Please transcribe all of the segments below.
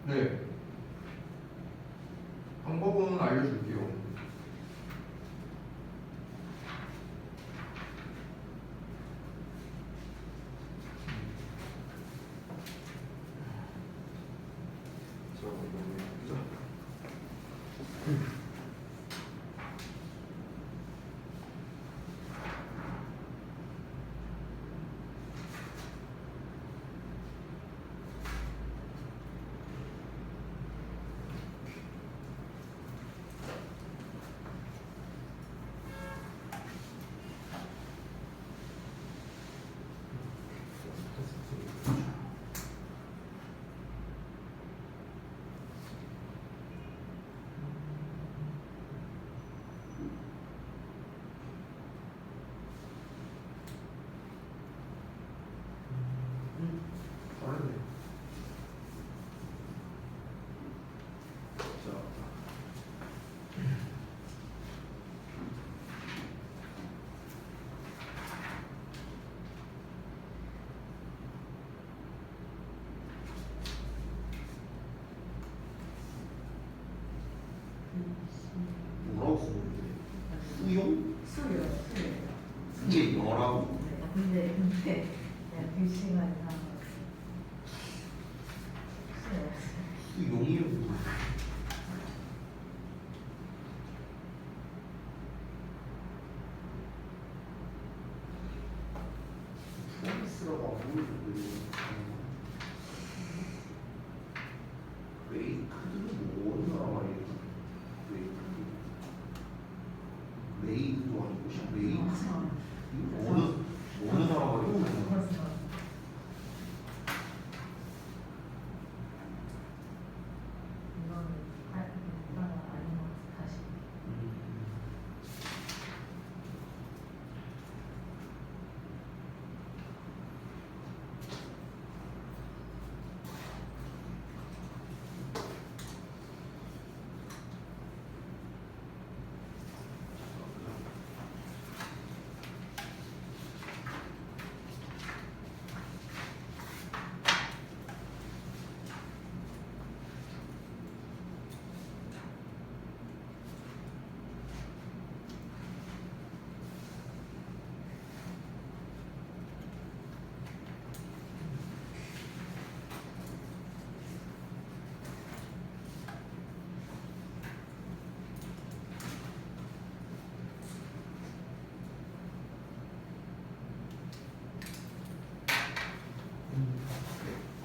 네. 방법은 알려줄게요. 뭐라고 쓰는데? 수용? 수요. 이게 너라고? 근데 그냥 글씨가 이상한 거. 수용이라고. 프랑스라고 안 보이는데. 레이크는 뭔 나라 말이야? 레이크도 아니고 레이크. 이거 어느 나라 말이야?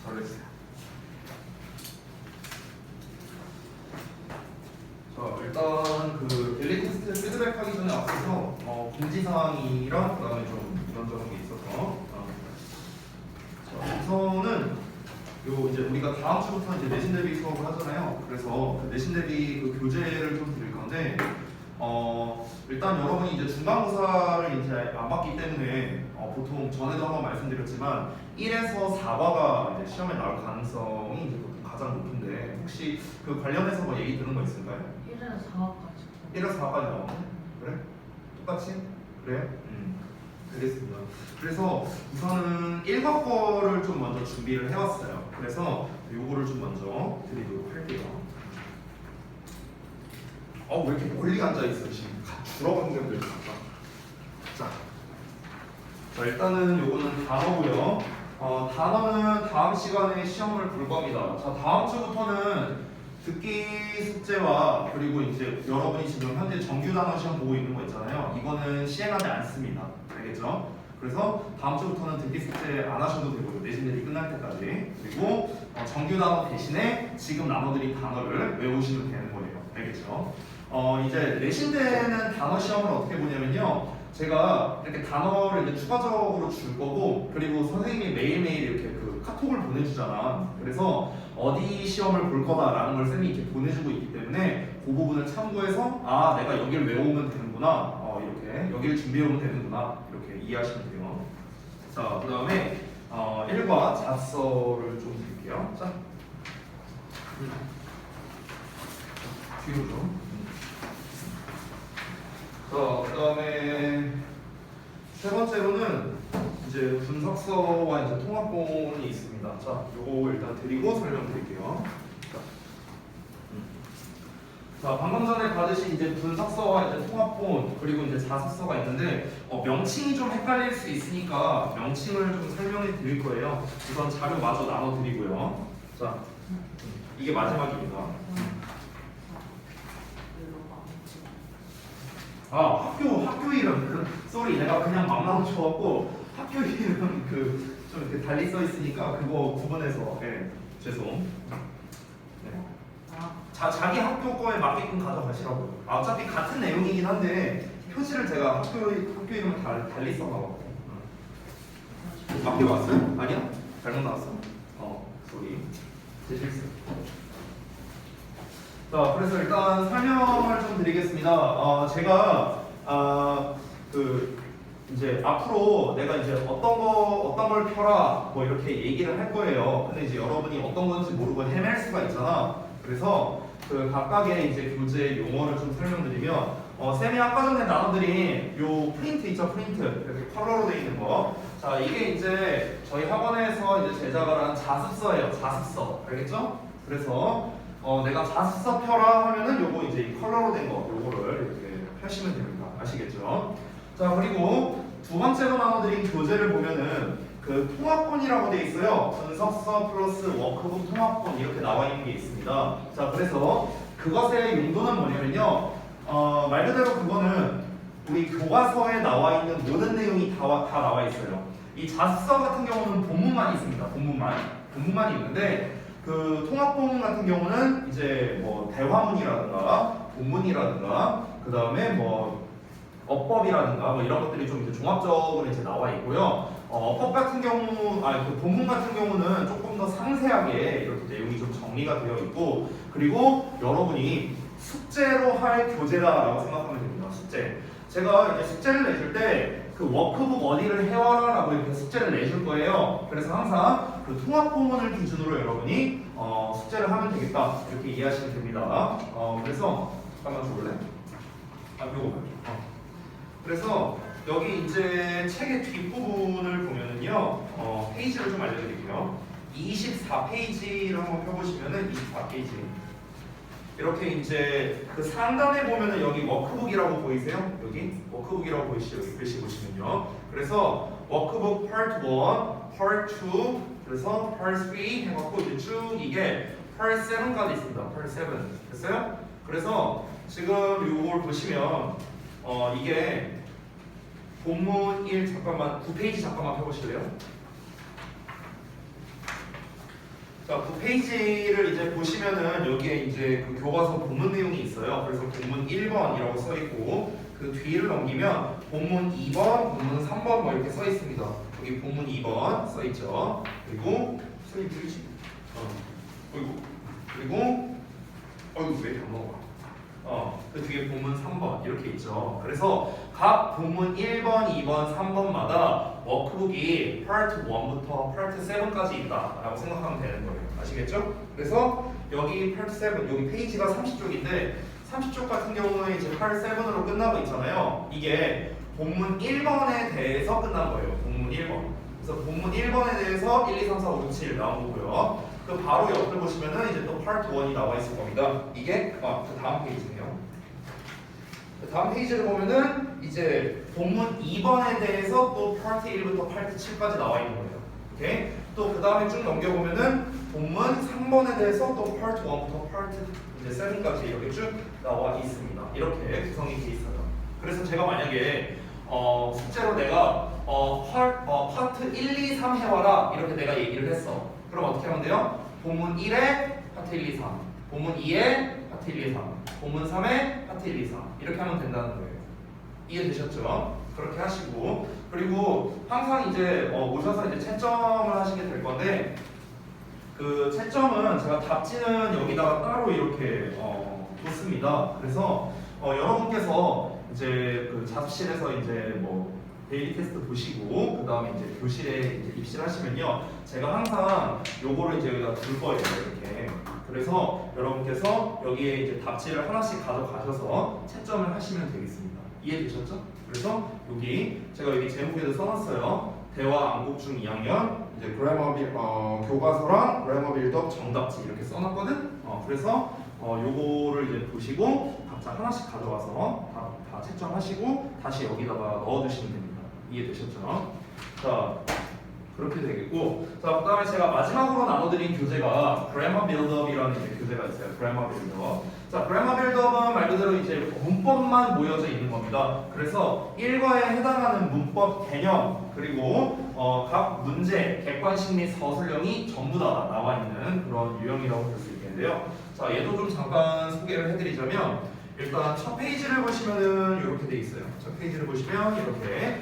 잘했어요. 자, 일단 그 델리 테스트 피드백하기 전에 앞서서 공지사항이랑 그다음에 좀 이런저런 게 있어서 자, 우선은 요 이제 우리가 다음 주부터 이제 내신 대비 수업을 하잖아요. 그래서 그 내신 대비 그 교재를 좀 드릴 건데 일단 여러분이 이제 중간고사를 이제 안 봤기 때문에 보통 전에도 한번 말씀드렸지만 1에서 4과가 이제 시험에 나올 가능성이 이제 보통 가장 높은데 혹시 그 관련해서 뭐 얘기 들은 거 있을까요? 1에서 4까지. 1에서 4까지 나오네? 그래? 똑같이? 그래요? 알겠습니다. 그래서 우선은 1과 거를 좀 먼저 준비를 해왔어요. 그래서 요거를 좀 먼저 드리도록 할게요. 왜 이렇게 멀리 앉아있어 지금. 들어가는 데들 자, 일단은 요거는 단어고요. 단어는 다음 시간에 시험을 볼 겁니다. 자, 다음 주부터는 듣기 숙제와 그리고 이제 여러분이 지금 현재 정규 단어 시험 보고 있는 거 있잖아요. 이거는 시행하지 않습니다. 알겠죠? 그래서 다음 주부터는 듣기 숙제 안 하셔도 되고요. 내신들이 끝날 때까지. 그리고 정규 단어 대신에 지금 나눠드린 단어를 외우시면 되는 거예요. 알겠죠? 이제 내신 때는 단어 시험을 어떻게 보냐면요. 제가 이렇게 단어를 이제 추가적으로 줄 거고, 그리고 선생님이 매일매일 이렇게 그 카톡을 보내주잖아. 그래서 어디 시험을 볼 거다라는 걸 쌤이 이렇게 보내주고 있기 때문에 그 부분을 참고해서 아, 내가 여기를 외우면 되는구나. 이렇게 여기를 준비해오면 되는구나. 이렇게 이해하시면 돼요. 자, 그 다음에 1과 잡서를 좀 드릴게요. 자, 뒤로 좀. 자, 그 다음에 세 번째로는 이제 분석서와 이제 통합본이 있습니다. 자, 요거 일단 드리고 설명드릴게요. 자, 방금 전에 받으신 이제 분석서와 이제 통합본 그리고 이제 자습서가 있는데 명칭이 좀 헷갈릴 수 있으니까 명칭을 좀 설명해 드릴 거예요. 우선 자료 마저 나눠 드리고요. 자, 이게 마지막입니다. 학교 이름 쏘리 내가 그냥 막 나눠줘갖고 학교 이름 좀 이렇게 달리 써 있으니까 그거 구분해서 죄송. 자기 학교 거에 맞게끔 가져가시라고요. 어차피 같은 내용이긴 한데 표지를 제가 학교 이름을 달리 써가지고. 맞게 왔어요? 아니야? 잘못 나왔어? 소리. 제 실수. 자, 그래서 일단 설명을 좀 드리겠습니다. 제가 이제 앞으로 내가 이제 어떤 걸 펴라 뭐 이렇게 얘기를 할 거예요. 근데 이제 여러분이 어떤 건지 모르고 헤맬 수가 있잖아. 그래서 그 각각의 이제 교재 용어를 좀 설명드리면 쌤이 아까 전에 나눠드린 요 프린트 있죠? 프린트 이렇게 컬러로 되어 있는 거. 자, 이게 이제 저희 학원에서 이제 제작을 한 자습서예요. 자습서. 알겠죠? 그래서 내가 자습서 펴라 하면은 요거 이제 이 컬러로 된 거 요거를 이렇게 펴시면 됩니다. 아시겠죠? 자, 그리고 두 번째로 나눠드린 교재를 보면은 그 통합본이라고 되어 있어요. 분석서 플러스 워크북 통합본 이렇게 나와 있는 게 있습니다. 자, 그래서 그것의 용도는 뭐냐면요. 말 그대로 그거는 우리 교과서에 나와 있는 모든 내용이 다 나와 있어요. 이 자습서 같은 경우는 본문만 있습니다. 본문만 있는데 그 통합본 같은 경우는 이제 뭐 대화문이라든가 본문이라든가 그 다음에 뭐 어법이라든가 뭐 이런 것들이 좀 이제 종합적으로 이제 나와 있고요. 어법 같은 경우, 그 본문 같은 경우는 조금 더 상세하게 이렇게 내용이 좀 정리가 되어 있고, 그리고 여러분이 숙제로 할 교재다라고 생각하면 됩니다. 숙제. 제가 이제 숙제를 내줄 때 그 워크북 어디를 해와라라고 이렇게 숙제를 내줄 거예요. 그래서 항상 그 통합본문을 기준으로 여러분이 숙제를 하면 되겠다 이렇게 이해하시면 됩니다. 그래서 잠깐만 줘볼래? 요거. 그래서 여기 이제 책의 뒷부분을 보면은요, 페이지를 좀 알려드릴게요. 24페이지를 한번 펴보시면은 24페이지. 이렇게 이제 그 상단에 보면은 여기 워크북이라고 보이세요? 여기 워크북이라고 보이시죠? 여기 글씨 보시면요. 그래서 워크북 파트 1, 파트 2, 그래서 파트 3 해갖고 이제 쭉 이게 파트 7까지 있습니다. 파트 7 됐어요? 그래서 지금 요걸 보시면 이게 본문 1 잠깐만 9페이지 잠깐만 펴보실래요? 자, 9페이지를 이제 보시면은 여기에 이제 그 교과서 본문 내용이 있어요. 그래서 본문 1번이라고 써 있고 그 뒤를 넘기면 본문 2번, 본문 3번 뭐 이렇게 써 있습니다. 여기 본문 2번 써 있죠. 그리고 소리 들리지? 그리고 왜 이렇게 안 넘어가? 그 뒤에 본문 3번 이렇게 있죠. 그래서 각 본문 1번, 2번, 3번마다 워크북이 파트 1부터 파트 7까지 있다라고 생각하면 되는 거예요. 아시겠죠? 그래서 여기 파트 7, 여기 페이지가 30쪽인데 30쪽 같은 경우는 이제 파트 7으로 끝나고 있잖아요. 이게 본문 1번에 대해서 끝난 거예요. 본문 1번. 그래서 본문 1번에 대해서 1, 2, 3, 4, 5, 6, 7 나온 거고요. 그 바로 옆을 보시면은 이제 또 파트 1이 나와 있을 겁니다. 이게 그 다음 페이지네요. 그 다음 페이지를 보면은 이제 본문 2번에 대해서 또 파트 1부터 파트 7까지 나와 있는 거예요. 오케이? 또 그 다음에 쭉 넘겨보면은 본문 3번에 대해서 또 파트 1부터 파트 이제 7까지 이렇게 쭉 나와 있습니다. 이렇게 구성이 돼 있어요. 그래서 제가 만약에 숙제로 내가 파트 1, 2, 3 해와라 이렇게 내가 얘기를 했어. 그럼 어떻게 하면 돼요? 본문 1에 파트 1, 2, 3, 본문 2에 파트 1, 2, 3, 본문 3에 파트 1, 2, 3 이렇게 하면 된다는 거예요. 이해되셨죠? 그렇게 하시고, 그리고 항상 이제 오셔서 이제 채점을 하시게 될 건데, 그 채점은 제가 답지는 여기다가 따로 이렇게 뒀습니다. 그래서 여러분께서 이제 그 자습실에서 이제 뭐 데일리 테스트 보시고 그 다음에 이제 교실에 이제 입실을 하시면요, 제가 항상 요거를 이제 여기다 둘 거예요, 이렇게. 그래서 여러분께서 여기에 이제 답지를 하나씩 가져가셔서 채점을 하시면 되겠습니다. 이해되셨죠? 그래서 여기 제가 여기 제목에도 써놨어요. 대화 안곡중 2학년 이제 교과서랑 그래머 빌드업 정답지 이렇게 써놨거든. 그래서 요거를 이제 보시고 각자 하나씩 가져와서 다 채점하시고 다시 여기다가 넣어두시면 됩니다. 이해되셨죠? 자, 그렇게 되겠고, 자, 그다음에 제가 마지막으로 나눠드린 교재가 그래머 빌드업이라는 이제 교재가 있어요. 그래머 빌드업. 자, 그래머 빌드업은 말 그대로 이제 문법만 모여져 있는 겁니다. 그래서 일과에 해당하는 문법 개념 그리고 각 문제, 객관식 및 서술형이 전부 다 나와 있는 그런 유형이라고 볼 수 있겠는데요. 자, 얘도 좀 잠깐 소개를 해드리자면, 일단 첫 페이지를 보시면은 이렇게 돼 있어요. 첫 페이지를 보시면 이렇게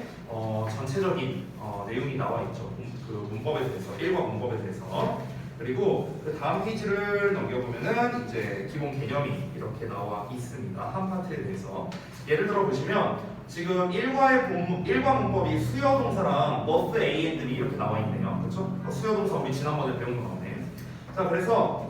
전체적인 내용이 나와 있죠. 그 문법에 대해서, 일과 문법에 대해서. 그리고 그 다음 페이지를 넘겨보면은 이제 기본 개념이 이렇게 나와 있습니다. 한 파트에 대해서. 예를 들어 보시면 지금 일과 문법이 수요 동사랑 must, a, and이 이렇게 나와 있네요. 그렇죠? 수요 동사 우리 지난번에 배운 거 나오네. 자, 그래서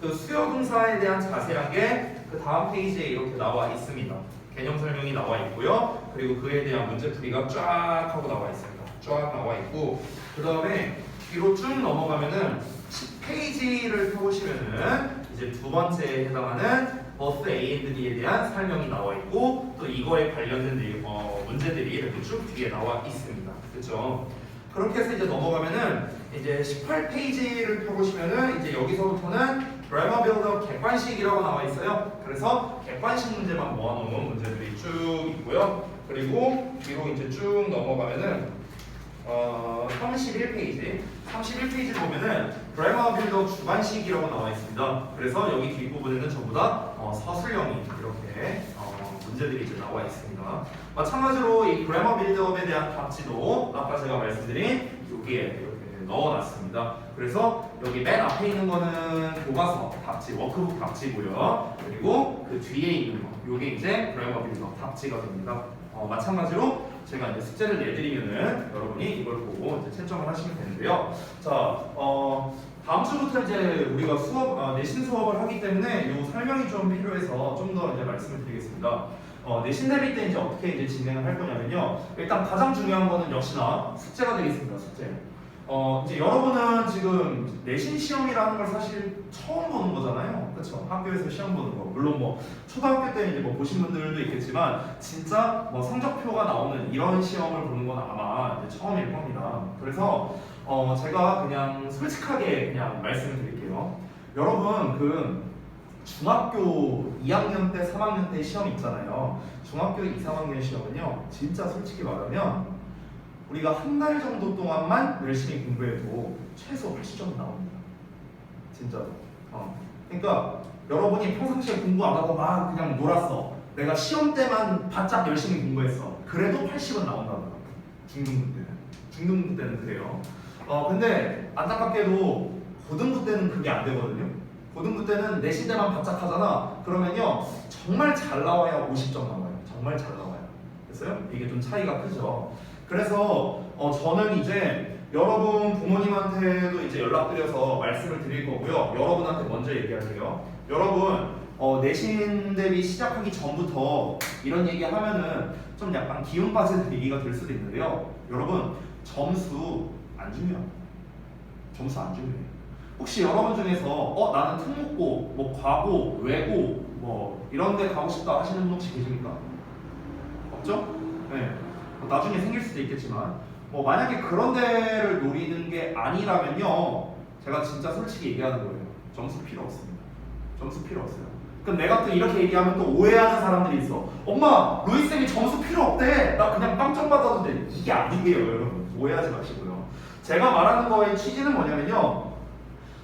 그 수요 동사에 대한 자세한 게 그 다음 페이지에 이렇게 나와 있습니다. 개념 설명이 나와 있고요. 그리고 그에 대한 문제풀이가 쫙 하고 나와 있습니다. 쫙 나와 있고, 그 다음에 뒤로 쭉 넘어가면은 10페이지를 펴보시면은 이제 두 번째에 해당하는 must, a, and, d에 대한 설명이 나와 있고, 또 이거에 관련된 문제들이 이렇게 쭉 뒤에 나와 있습니다. 그렇죠? 그렇게 해서 이제 넘어가면은 이제 18페이지를 펴보시면은 이제 여기서부터는 그래머 빌드업 객관식이라고 나와 있어요. 그래서 객관식 문제만 모아놓은 문제들이 쭉 있고요. 그리고 뒤로 이제 쭉 넘어가면은 31페이지를 보면은 그래머 빌드업 주관식이라고 나와 있습니다. 그래서 여기 뒷부분에는 전부 다 서술형이 이렇게 문제들이 이제 나와 있습니다. 마찬가지로 이 그래머 빌드업에 대한 답지도 아까 제가 말씀드린 여기에 이렇게 넣어놨습니다. 그래서 여기 맨 앞에 있는 거는 교과서 답지, 워크북 답지고요. 그리고 그 뒤에 있는 거, 요게 이제 그래머 빌드업 답지가 됩니다. 마찬가지로 제가 이제 숙제를 내드리면은 여러분이 이걸 보고 이제 채점을 하시면 되는데요. 자, 다음 주부터 이제 우리가 내신 수업을 하기 때문에 이 설명이 좀 필요해서 좀 더 이제 말씀을 드리겠습니다. 내신 대비 때 이제 어떻게 이제 진행을 할 거냐면요. 일단 가장 중요한 거는 역시나 숙제가 되겠습니다. 숙제. 이제 여러분은 지금 내신 시험이라는 걸 사실 처음 보는 거잖아요. 그렇죠? 학교에서 시험 보는 거. 물론 뭐 초등학교 때 이제 뭐 보신 분들도 있겠지만 진짜 뭐 성적표가 나오는 이런 시험을 보는 건 아마 이제 처음일 겁니다. 그래서 제가 그냥 솔직하게 그냥 말씀을 드릴게요. 여러분 그 중학교 2학년 때, 3학년 때 시험 있잖아요. 중학교 2, 3학년 시험은요. 진짜 솔직히 말하면 우리가 한 달 정도 동안만 열심히 공부해도 최소 80점 나옵니다. 진짜로. 그러니까 여러분이 평상시에 공부 안 하고 막 그냥 놀았어. 내가 시험 때만 바짝 열심히 공부했어. 그래도 80은 나온다더라고요. 중등부 때는 그래요. 근데 안타깝게도 고등부 때는 그게 안 되거든요. 고등부 때는 내신 때만 바짝 하잖아. 그러면요 정말 잘 나와야 50점 나와요. 정말 잘 나와요. 됐어요? 이게 좀 차이가 크죠. 그래서 저는 이제 여러분 부모님한테도 이제 연락드려서 말씀을 드릴 거고요. 여러분한테 먼저 얘기할게요. 여러분 내신 대비 시작하기 전부터 이런 얘기 하면은 좀 약간 기운 빠지는 얘기가 될 수도 있는데요. 여러분 점수 안 중요해요. 점수 안 중요해요. 혹시 여러분 중에서 나는 특목고, 뭐 과고, 외고 뭐 이런 데 가고 싶다 하시는 분 혹시 계십니까? 없죠? 네. 나중에 생길 수도 있겠지만 만약에 그런 데를 노리는 게 아니라면요 제가 진짜 솔직히 얘기하는 거예요. 점수 필요 없습니다. 점수 필요 없어요. 그럼 내가 또 이렇게 얘기하면 또 오해하는 사람들이 있어. 엄마, 로이쌤이 점수 필요 없대. 나 그냥 빵점 받아도 돼. 이게 아니에요, 여러분. 오해하지 마시고요. 제가 말하는 거의 취지는 뭐냐면요.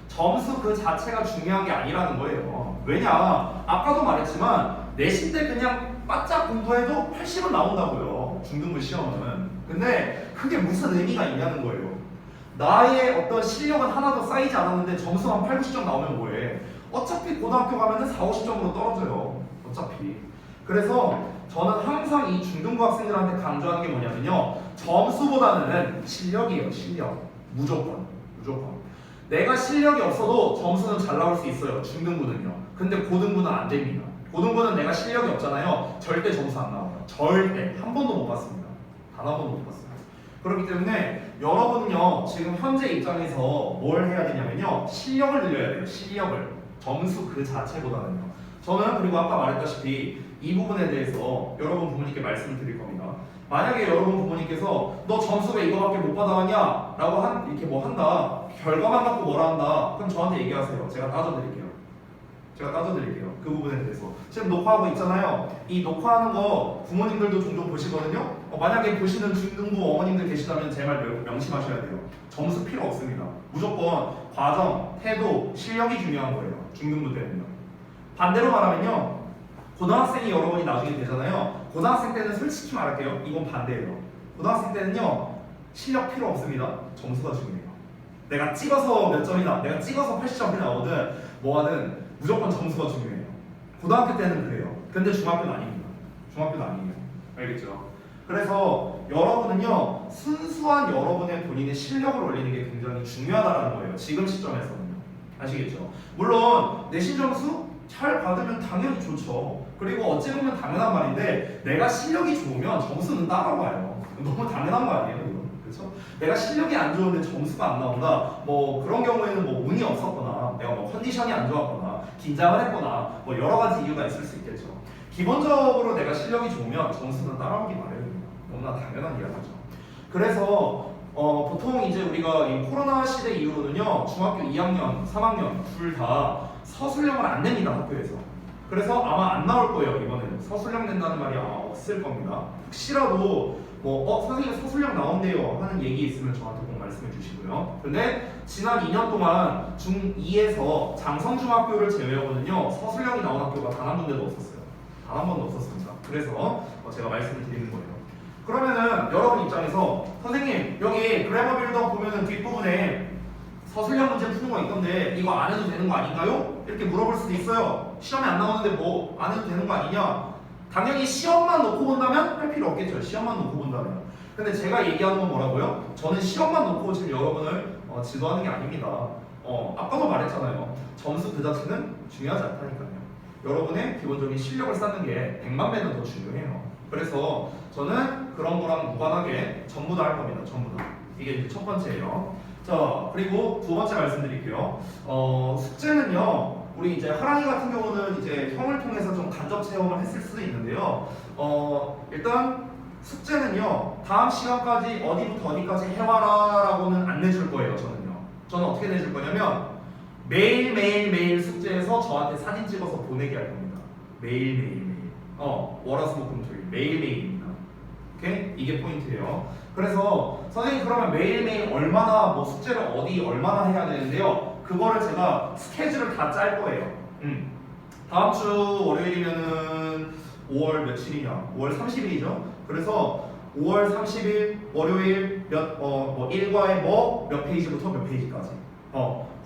점수 그 자체가 중요한 게 아니라는 거예요. 왜냐? 아까도 말했지만 내신 때 그냥 바짝 공부해도 80은 나온다고요. 중등부 시험은. 근데 그게 무슨 의미가 있냐는 거예요. 나의 어떤 실력은 하나도 쌓이지 않았는데 점수만 8, 90점 나오면 뭐해? 어차피 고등학교 가면은 4, 50점으로 떨어져요. 어차피. 그래서 저는 항상 이 중등부 학생들한테 강조하는 게 뭐냐면요. 점수보다는 실력이에요. 실력. 무조건. 내가 실력이 없어도 점수는 잘 나올 수 있어요. 중등부는요. 근데 고등부는 안 됩니다. 고등부는 내가 실력이 없잖아요. 절대 점수 안 나와요. 절대. 한 번도 못 봤습니다. 단 한 번도 못 봤어요. 그렇기 때문에 여러분은요. 지금 현재 입장에서 뭘 해야 되냐면요. 실력을 늘려야 돼요. 실력을. 점수 그 자체보다는요. 저는 그리고 아까 말했다시피 이 부분에 대해서 여러분 부모님께 말씀을 드릴 겁니다. 만약에 여러분 부모님께서 너 점수 왜 이거밖에 못 받아왔냐? 라고 이렇게 뭐 한다. 결과만 갖고 뭐라 한다. 그럼 저한테 얘기하세요. 제가 따져드릴게요. 그 부분에 대해서. 지금 녹화하고 있잖아요. 이 녹화하는 거 부모님들도 종종 보시거든요. 만약에 보시는 중등부 어머님들 계시다면 제 말 명심하셔야 돼요. 점수 필요 없습니다. 무조건 과정, 태도, 실력이 중요한 거예요. 중등부 때는요. 반대로 말하면요. 고등학생이 여러분이 나중에 되잖아요. 고등학생 때는 솔직히 말할게요. 이건 반대예요. 고등학생 때는요. 실력 필요 없습니다. 점수가 중요해요. 내가 찍어서 몇 점이나, 내가 찍어서 80점이 나오든 뭐하든 무조건 점수가 중요해요. 고등학교 때는 그래요. 근데 중학교는 아닙니다. 중학교는 아니에요. 알겠죠? 그래서 여러분은요. 순수한 여러분의 본인의 실력을 올리는 게 굉장히 중요하다는 거예요. 지금 시점에서는요. 아시겠죠? 물론 내신 점수 잘 받으면 당연히 좋죠. 그리고 어찌 보면 당연한 말인데 내가 실력이 좋으면 점수는 따라와요. 너무 당연한 거 아니에요, 이거? 그렇죠? 내가 실력이 안 좋은데 점수가 안 나온다. 뭐 그런 경우에는 뭐 운이 없었거나 내가 뭐 컨디션이 안 좋았거나 긴장을 했거나 뭐 여러 가지 이유가 있을 수 있겠죠. 기본적으로 내가 실력이 좋으면 점수는 따라오기 마련입니다. 너무나 당연한 이야기죠. 그래서 보통 이제 우리가 이 코로나 시대 이후로는요 중학교 2학년, 3학년 둘 다 서술형을 안 냅니다 학교에서. 그래서 아마 안 나올 거예요 이번에는. 서술형 낸다는 말이 아마 없을 겁니다. 혹시라도 뭐 선생님 서술형 나온대요 하는 얘기 있으면 저한테 꼭 말씀해 주시고요. 근데 지난 2년 동안 중2에서 장성중학교를 제외하고는요 서술형이 나온 학교가 단 한 군데도 없었어요. 단 한 번도 없었습니다. 그래서 제가 말씀을 드리는 거예요. 그러면은 여러분 입장에서 선생님 여기 그래머 빌더 보면은 뒷부분에 서술형 문제 푸는 거 있던데 이거 안 해도 되는 거 아닌가요? 이렇게 물어볼 수도 있어요. 시험에 안 나오는데 뭐 안 해도 되는 거 아니냐? 당연히 시험만 놓고 본다면 할 필요 없겠죠. 시험만 놓고 본다면. 근데 제가 얘기하는 건 뭐라고요? 저는 시험만 놓고 지금 여러분을 지도하는 게 아닙니다. 아까도 말했잖아요. 점수 그 자체는 중요하지 않다니까요. 여러분의 기본적인 실력을 쌓는 게 100만 배는 더 중요해요. 그래서 저는 그런 거랑 무관하게 전부 다 할 겁니다. 전부 다. 이게 이제 첫 번째예요. 자, 그리고 두 번째 말씀드릴게요. 숙제는요. 우리 이제 하랑이 같은 경우는 이제 형을 통해서 좀 간접 체험을 했을 수도 있는데요. 일단 숙제는요. 다음 시간까지 어디부터 어디까지 해와라라고는 안 내줄 거예요. 저는 어떻게 내줄 거냐면 매일 숙제에서 저한테 사진 찍어서 보내게 할 겁니다. 매일. 월화수목금토일 매일입니다. 오케이? 이게 포인트예요. 그래서 선생님 그러면 매일매일 얼마나 뭐 숙제를 어디 얼마나 해야 되는데요. 그거를 제가 스케줄을 다 짤 거예요. 다음 주 월요일이면은 5월 며칠이냐? 5월 30일이죠. 그래서 5월 30일 월요일 뭐 1과에 몇 페이지부터 몇 페이지까지.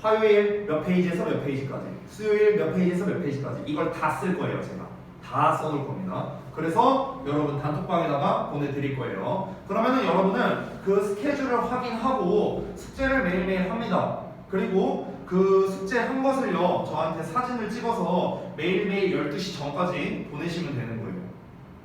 화요일 몇 페이지에서 몇 페이지까지. 수요일 몇 페이지에서 몇 페이지까지. 이걸 다 쓸 거예요, 제가. 다 써놓을 겁니다. 그래서 여러분 단톡방에다가 보내드릴 거예요. 그러면은 여러분은 그 스케줄을 확인하고 숙제를 매일매일 합니다. 그리고 그 숙제 한 것을요 저한테 사진을 찍어서 매일매일 12시 전까지 보내시면 되는 거예요.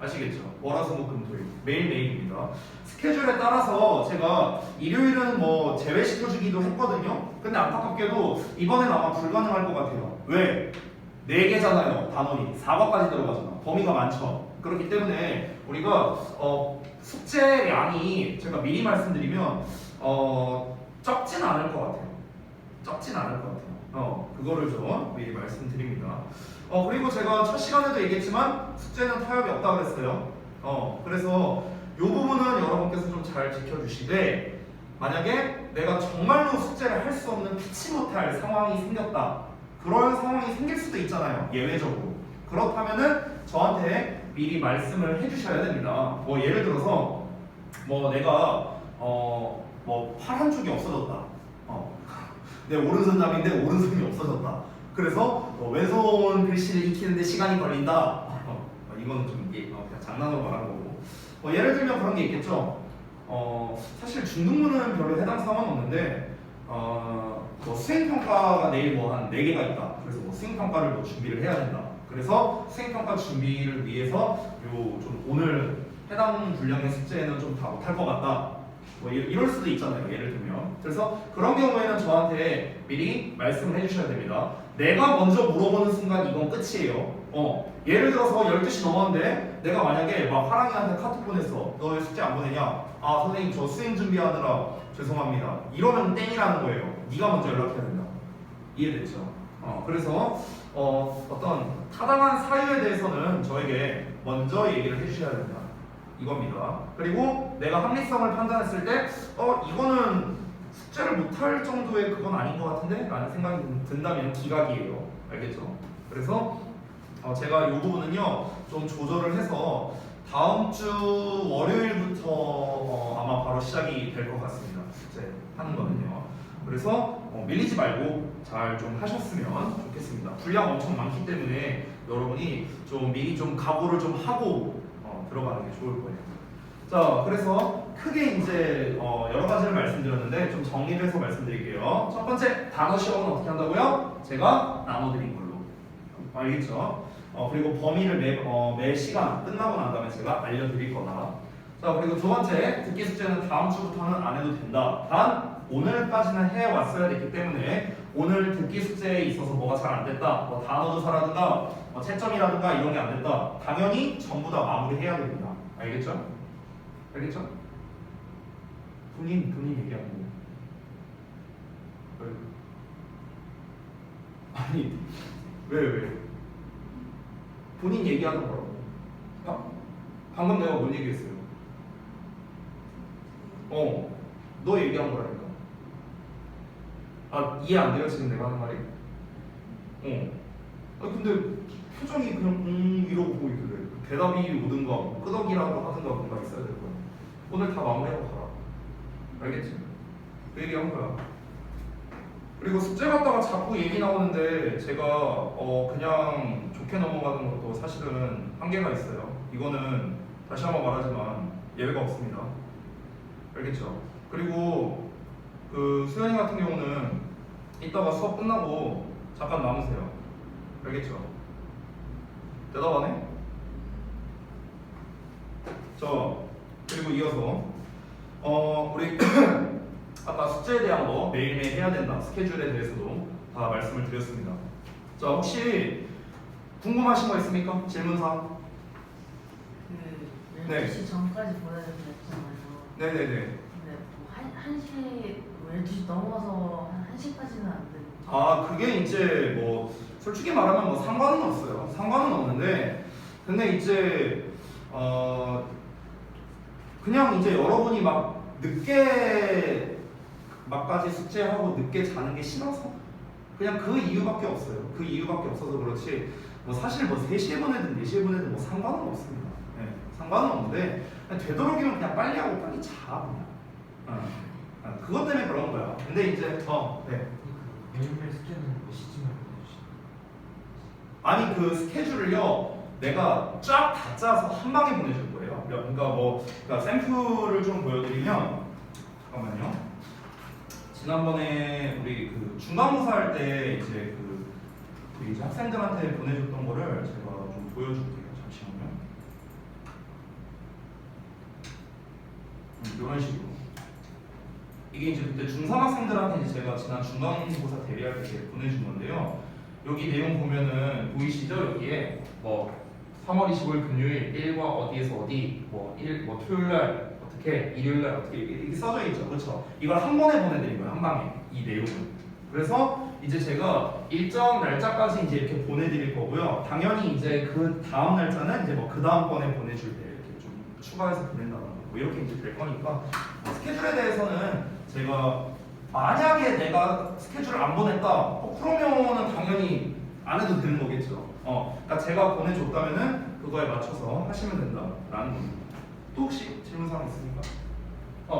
아시겠죠? 월화수목금토일 매일매일입니다. 스케줄에 따라서 제가 일요일은 뭐 제외시켜주기도 했거든요. 근데 안타깝게도 이번엔 아마 불가능할 것 같아요. 왜? 4개잖아요 단원이 4과까지 들어가잖아. 범위가 많죠. 그렇기 때문에 우리가 숙제량이 제가 미리 말씀드리면 적진 않을 것 같아요. 적진 않을 것 같아요. 그거를 좀 미리 말씀드립니다. 그리고 제가 첫 시간에도 얘기했지만 숙제는 타협이 없다 그랬어요. 그래서 이 부분은 여러분께서 좀 잘 지켜주시되, 만약에 내가 정말로 숙제를 할 수 없는 피치 못할 상황이 생겼다, 그런 상황이 생길 수도 있잖아요, 예외적으로. 그렇다면은 저한테 미리 말씀을 해주셔야 됩니다. 뭐 예를 들어서 뭐 내가 뭐 팔 한쪽이 없어졌다, 내 오른손잡이인데 오른손이 없어졌다, 그래서 왼손 글씨를 익히는데 시간이 걸린다. 이거는 좀 이게 그냥 장난으로 말하는 거고. 예를 들면 그런 게 있겠죠. 사실 중등부는 별로 해당 사항은 없는데, 뭐 수행평가가 내일 뭐 한 4개가 있다. 그래서 뭐 수행평가를 뭐 준비를 해야 된다. 그래서 수행평가 준비를 위해서 요 좀 오늘 해당 분량의 숙제는 좀 다 못할 것 같다, 뭐 이럴 수도 있잖아요, 예를 들면. 그래서 그런 경우에는 저한테 미리 말씀을 해주셔야 됩니다. 내가 먼저 물어보는 순간 이건 끝이에요. 예를 들어서 12시 넘었는데 내가 만약에 막 하랑이한테 카톡 보냈어. 너 왜 숙제 안 보내냐? 아 선생님 저 수행 준비하느라 죄송합니다. 이러면 땡이라는 거예요. 네가 먼저 연락해야 된다. 이해됐죠? 그래서 어떤 타당한 사유에 대해서는 저에게 먼저 얘기를 해주셔야 된다, 이겁니다. 그리고 내가 합리성을 판단했을 때 이거는 숙제를 못할 정도의 그건 아닌 것 같은데? 라는 생각이 든다면 기각이에요. 알겠죠? 그래서 제가 이 부분은요 좀 조절을 해서 다음 주 월요일부터 아마 바로 시작이 될 것 같습니다, 숙제 하는 거는요. 그래서 밀리지 말고 잘 좀 하셨으면 좋겠습니다. 분량 엄청 많기 때문에 여러분이 좀 미리 좀 각오를 좀 하고 들어가는 게 좋을 거예요. 자, 그래서 크게 이제 여러 가지를 말씀드렸는데 좀 정리를 해서 말씀드릴게요. 첫 번째, 단어 시험은 어떻게 한다고요? 제가 나눠드린 걸로. 알겠죠? 그리고 범위를 매 시간 끝나고 난 다음에 제가 알려드릴 거다. 자, 그리고 두 번째, 듣기 숙제는 다음 주부터는 안 해도 된다. 단 오늘까지는 해왔어야 됐기 때문에 오늘 듣기 숙제에 있어서 뭐가 잘 안 됐다, 뭐 단어 조사라든가 채점이라든가 이런 게 안 됐다, 당연히 전부 다 마무리해야 됩니다. 알겠죠? 알겠죠? 본인 얘기하는 거. 아니 왜? 본인 얘기하는 거라고. 방금 내가 뭔 얘기했어요? 너 얘기한 거라니까. 이해 안 돼요 지금 내가 하는 말이? 근데 표정이 그냥 이러고 보고 있길래 대답이 오든가 뭐 끄덕이라도 하든가 뭔가 있어야 될 거야. 오늘 다 마무리하고 가라. 알겠지? 그 얘기한 거야. 그리고 숙제 갔다가 자꾸 얘기 나오는데 제가 그냥 좋게 넘어가는 것도 사실은 한계가 있어요. 이거는 다시 한번 말하지만 예외가 없습니다. 알겠죠? 그리고 그 수현이 같은 경우는 이따가 수업 끝나고 잠깐 남으세요. 알겠죠? 대답 안 해? 그리고 이어서 우리 아까 숙제에 대한 거 매일매일 해야 된다, 스케줄에 대해서도 다 말씀을 드렸습니다. 자, 혹시 궁금하신 거 있습니까? 질문사항? 그 12시 전까지 보내야 된다잖아요. 네네네. 근데 뭐 1시 12시 넘어서 한 1시까지는 안 되는. 그게 이제 뭐 솔직히 말하면 뭐 상관은 없어요. 상관은 없는데, 근데 이제 그냥 이제 여러분이 막 늦게 막까지 숙제하고 늦게 자는 게 싫어서 그냥 그 이유밖에 없어요. 그 이유밖에 없어서 그렇지 뭐 사실 뭐 3시에 보내든 4시에 보내든 뭐 상관은 없습니다. 네, 상관은 없는데 그냥 되도록이면 그냥 빨리 하고 빨리 자 그냥. 그것 때문에 그런 거야. 근데 이제 네. 매일매일 숙제는 몇 시쯤에 보내주시나요? 아니 그 스케줄을요 내가 쫙 다 짜서 한 방에 보내줄 거예요. 그러니까 샘플을 좀 보여드리면, 잠깐만요. 지난번에 우리 그 중간고사 할 때 이제 우리 이제 학생들한테 보내줬던 거를 제가 좀 보여줄게요. 잠시만요. 이런 식으로. 이게 이제 그때 중3 학생들한테 이제 제가 지난 중간고사 대비할 때 보내준 건데요. 여기 내용 보면은 보이시죠? 여기에 뭐 3월 25일 금요일 1과 어디에서 어디, 뭐 토요일 날 어떻게, 일요일 날 어떻게 이렇게 써져 있죠, 그렇죠? 이걸 한 번에 보내드린 거예요, 한 방에 이 내용을. 그래서 이제 제가 일정 날짜까지 이제 이렇게 보내드릴 거고요. 당연히 이제 그 다음 날짜는 이제 뭐 그 다음번에 보내줄 때 이렇게 좀 추가해서 보낸다던가 뭐 이렇게 이제 될 거니까 스케줄에 대해서는 제가 만약에 내가 스케줄을 안 보냈다, 그러면은 당연히 안 해도 되는 거겠죠. 그러니까 제가 보내줬다면은 그거에 맞춰서 하시면 된다라는 겁니다. 또 혹시 질문 사항 있습니까?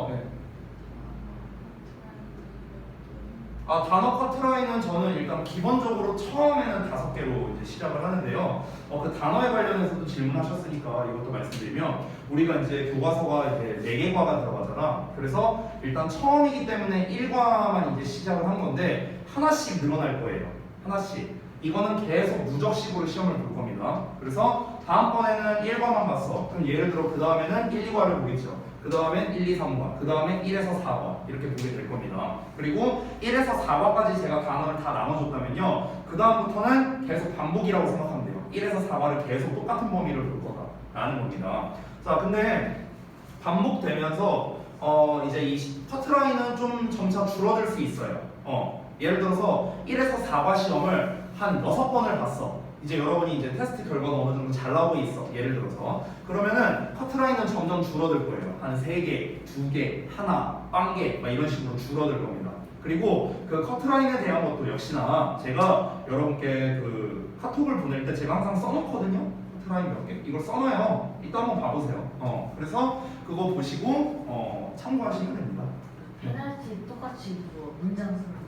네. 단어 커트라인은 저는 일단 기본적으로 처음에는 5개로 이제 시작을 하는데요. 그 단어에 관련해서도 질문하셨으니까 이것도 말씀드리면 우리가 이제 교과서가 이제 4개과가 들어가잖아. 그래서 일단 처음이기 때문에 1과만 이제 시작을 한 건데 하나씩 늘어날 거예요. 하나씩. 이거는 계속 누적식으로 시험을 볼 겁니다. 그래서 다음번에는 1과만 봤어. 그럼 예를 들어 그 다음에는 1, 2과를 보겠죠. 그 다음엔 1, 2, 3과, 그 다음에 1에서 4과 이렇게 보게 될 겁니다. 그리고 1에서 4과까지 제가 단어를 다 나눠줬다면요, 그 다음부터는 계속 반복이라고 생각하면 돼요. 1에서 4과를 계속 똑같은 범위를 볼 거다라는 겁니다. 자, 근데 반복되면서 이제 이 커트라인은 좀 점차 줄어들 수 있어요. 예를 들어서 1에서 4과 시험을 한 6번을 봤어. 이제 여러분이 이제 테스트 결과가 어느 정도 잘 나오고 있어. 예를 들어서. 그러면은 커트라인은 점점 줄어들 거예요. 한 3개, 2개, 하나, 1개 막 이런 식으로 줄어들 겁니다. 그리고 그 커트라인에 대한 것도 역시나 제가 여러분께 그 카톡을 보낼 때 제가 항상 써놓거든요. 커트라인 몇 개. 이걸 써놔요. 이따 한번 봐보세요. 그래서 그거 보시고 참고하시면 됩니다. 페널티 똑같이 뭐 문장 쓰는 거.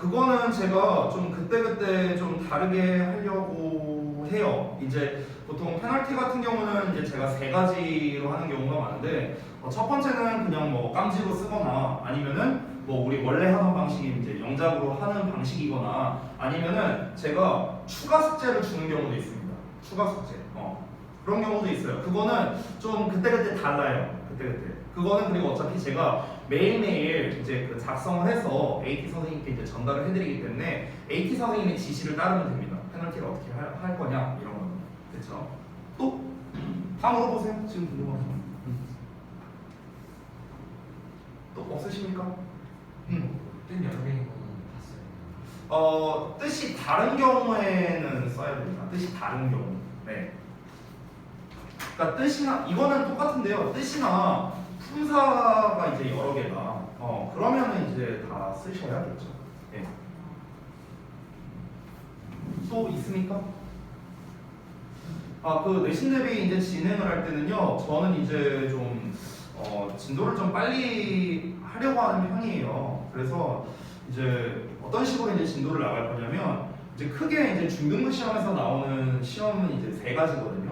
그거는 제가 좀 그때그때 좀 다르게 하려고 해요. 이제 보통 페널티 같은 경우는 이제 제가 3가지로 하는 경우가 많은데, 첫 번째는 그냥 뭐 깜지로 쓰거나 아니면은 뭐 우리 원래 하던 방식이 이제 영작으로 하는 방식이거나 아니면은 제가 추가 숙제를 주는 경우도 있습니다. 추가 숙제. 그런 경우도 있어요. 그거는 좀 그때그때 달라요. 그때그때. 그거는 그리고 어차피 제가 매일매일 이제 그 작성을 해서 AT 선생님께 이제 전달을 해드리기 때문에 AT 선생님의 지시를 따르면 됩니다. 페널티를 어떻게 할 거냐 이런 거는. 그렇죠? 또 다음 물어보세요. 지금 궁금한 거. 또 없으십니까? 뜻 여러 개인 거는 봤어요. 뜻이 다른 경우에는 써야 됩니다. 뜻이 다른 경우. 네. 그러니까 뜻이나 이거는 똑같은데요. 뜻이나 품사가 이제 여러 개가 그러면은 이제 다 쓰셔야겠죠. 네. 또 있습니까? 그 내신 대비 이제 진행을 할 때는요, 저는 이제 좀 진도를 좀 빨리 하려고 하는 편이에요. 그래서 이제 어떤 식으로 이제 진도를 나갈 거냐면, 이제 크게 이제 중등부 시험에서 나오는 시험은 이제 3가지거든요.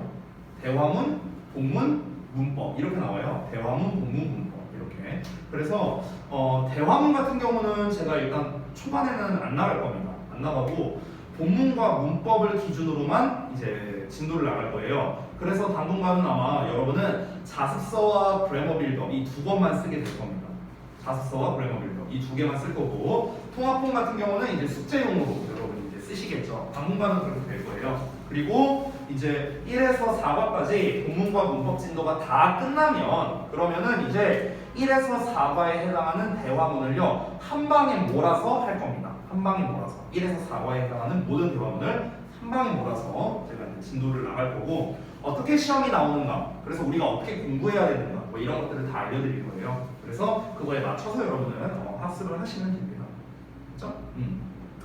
대화문, 본문, 문법 이렇게 나와요. 대화문, 본문, 문법 이렇게. 그래서 대화문 같은 경우는 제가 일단 초반에는 안 나갈 겁니다. 안 나가고 본문과 문법을 기준으로만 이제 진도를 나갈 거예요. 그래서 당분간은 아마 여러분은 자습서와 그래머 빌더 이 2권만 쓰게 될 겁니다. 자습서와 그래머 빌더 이 2개만 쓸 거고, 통합본 같은 경우는 이제 숙제용으로 여러분이 이제 쓰시겠죠. 당분간은 그렇게 될 거예요. 그리고 이제 1에서 4과까지 본문과 문법 진도가 다 끝나면 그러면은 이제 1에서 4과에 해당하는 대화문을요 한 방에 몰아서 할 겁니다. 한 방에 몰아서 1에서 4과에 해당하는 모든 대화문을 한 방에 몰아서 제가 이제 진도를 나갈 거고, 어떻게 시험이 나오는가, 그래서 우리가 어떻게 공부해야 되는가 뭐 이런 것들을 다 알려드릴 거예요. 그래서 그거에 맞춰서 여러분은 학습을 하시면 됩니다. 그렇죠?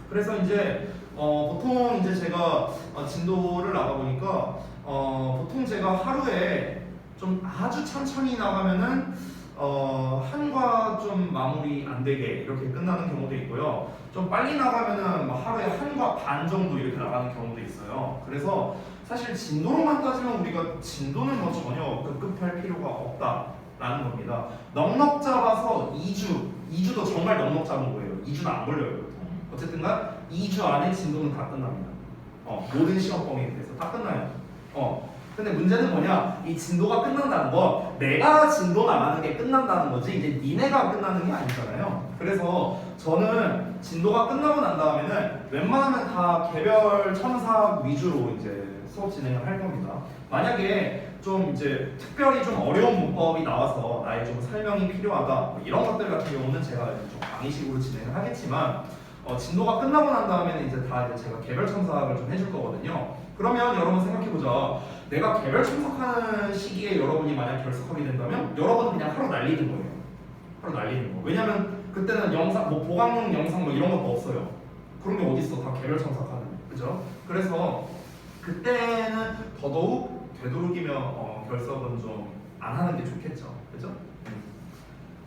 그래서 이제 보통 이제 제가 진도를 나가 보니까 보통 제가 하루에 좀 아주 천천히 나가면은 한과 좀 마무리 안 되게 이렇게 끝나는 경우도 있고요. 좀 빨리 나가면은 막 하루에 1과 반 정도 이렇게 나가는 경우도 있어요. 그래서 사실 진도로만 따지면 우리가 진도는 뭐 전혀 급급할 필요가 없다라는 겁니다. 넉넉 잡아서 2주도 정말 넉넉 잡은 거예요. 2주는 안 걸려요. 어쨌든간 2주 안에 진도는 다 끝납니다. 모든 시험 범위에 대해서 다 끝나요. 근데 문제는 뭐냐? 이 진도가 끝난다는 거, 내가 진도 나가는 게 끝난다는 거지 이제 니네가 끝나는 게 아니잖아요. 그래서 저는 진도가 끝나고 난 다음에는 웬만하면 다 개별 첨삭 위주로 이제 수업 진행을 할 겁니다. 만약에 좀 이제 특별히 좀 어려운 문법이 나와서 나의 좀 설명이 필요하다 뭐 이런 것들 같은 경우는 제가 좀 강의식으로 진행을 하겠지만 진도가 끝나고 난 다음에는 이제 다 이제 제가 개별 첨삭을 좀 해줄 거거든요. 그러면 여러분 생각해보자. 내가 개별 첨삭하는 시기에 여러분이 만약 결석하게 된다면 여러분은 그냥 하루 날리는 거예요. 하루 날리는 거. 왜냐면 그때는 영상 뭐 보강용 영상 뭐 이런 것도 없어요. 그런 게 어딨어. 다 개별 첨삭하는. 그죠? 그래서 그때는 더더욱 되도록이면 결석은 좀 안 하는 게 좋겠죠. 그죠?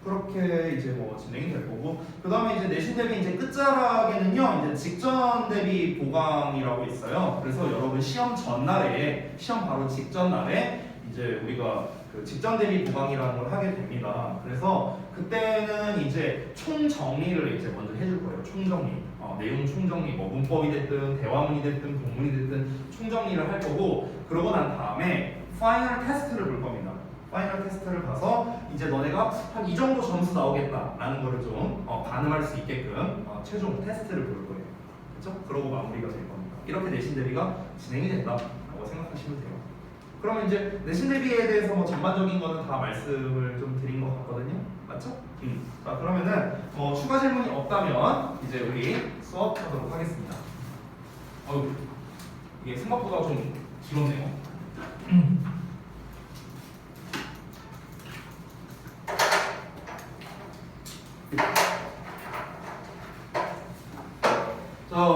그렇게 이제 뭐 진행이 될 거고, 그 다음에 이제 내신 대비 이제 끝자락에는요, 이제 직전 대비 보강이라고 있어요. 그래서 여러분 시험 전날에, 시험 바로 직전 날에 이제 우리가 그 직전 대비 보강이라는 걸 하게 됩니다. 그래서 그때는 이제 총 정리를 이제 먼저 해줄 거예요. 총 정리. 내용 총정리, 뭐 문법이 됐든 대화문이 됐든 본문이 됐든 총정리를 할 거고, 그러고 난 다음에 파이널 테스트를 볼 겁니다. 파이널 테스트를 봐서 이제 너네가 한 이 정도 점수 나오겠다라는 거를 좀 가늠할 수 있게끔 최종 테스트를 볼 거예요. 그렇죠? 그러고 마무리가 될 겁니다. 이렇게 내신 대비가 진행이 된다라고 생각하시면 돼요. 그러면 이제 내신 대비에 대해서 뭐 전반적인 거는 다 말씀을 좀 드린 것 같거든요. 맞죠? 자, 그러면은 추가 질문이 없다면 이제 우리 수업하도록 하겠습니다. 이게 생각보다 좀 길었네요. 자,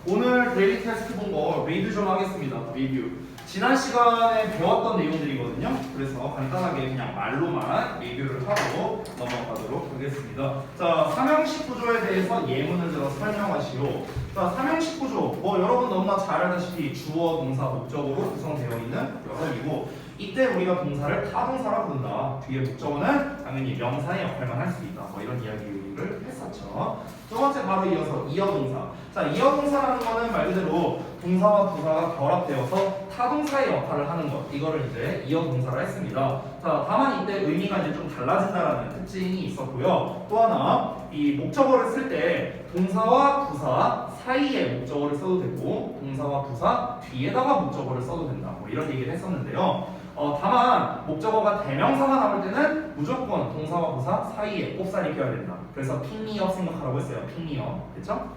오늘 데일리 테스트 본 거 리뷰 좀 하겠습니다. 리뷰. 지난 시간에 배웠던 내용들이거든요. 그래서 간단하게 그냥 말로만 리뷰를 하고 넘어가도록 하겠습니다. 자, 삼형식 구조에 대해서 예문을 들어 설명하시오. 자, 삼형식 구조. 뭐 여러분 너무나 잘 알다시피 주어, 동사, 목적어로 구성되어 있는 여러이고, 이때 우리가 동사를 타동사라 부른다. 뒤에 목적어는 당연히 명사의 역할만 할 수 있다. 뭐 이런 이야기를 했었죠. 두 번째 바로 이어서 이어동사. 자, 이어동사라는 거는 말 그대로 동사와 부사가 결합되어서 타동사의 역할을 하는 것. 이거를 이제 이어동사라 했습니다. 자, 다만 이때 의미가 이제 좀 달라진다라는 특징이 있었고요. 또 하나, 이 목적어를 쓸 때 동사와 부사 사이에 목적어를 써도 되고 동사와 부사 뒤에다가 목적어를 써도 된다. 뭐 이런 얘기를 했었는데요. 다만 목적어가 대명사가 나올 때는 무조건 동사와 부사 사이에 꼽살이 껴야 된다. 그래서 픽미업 생각하라고 했어요. 픽미업. 그쵸?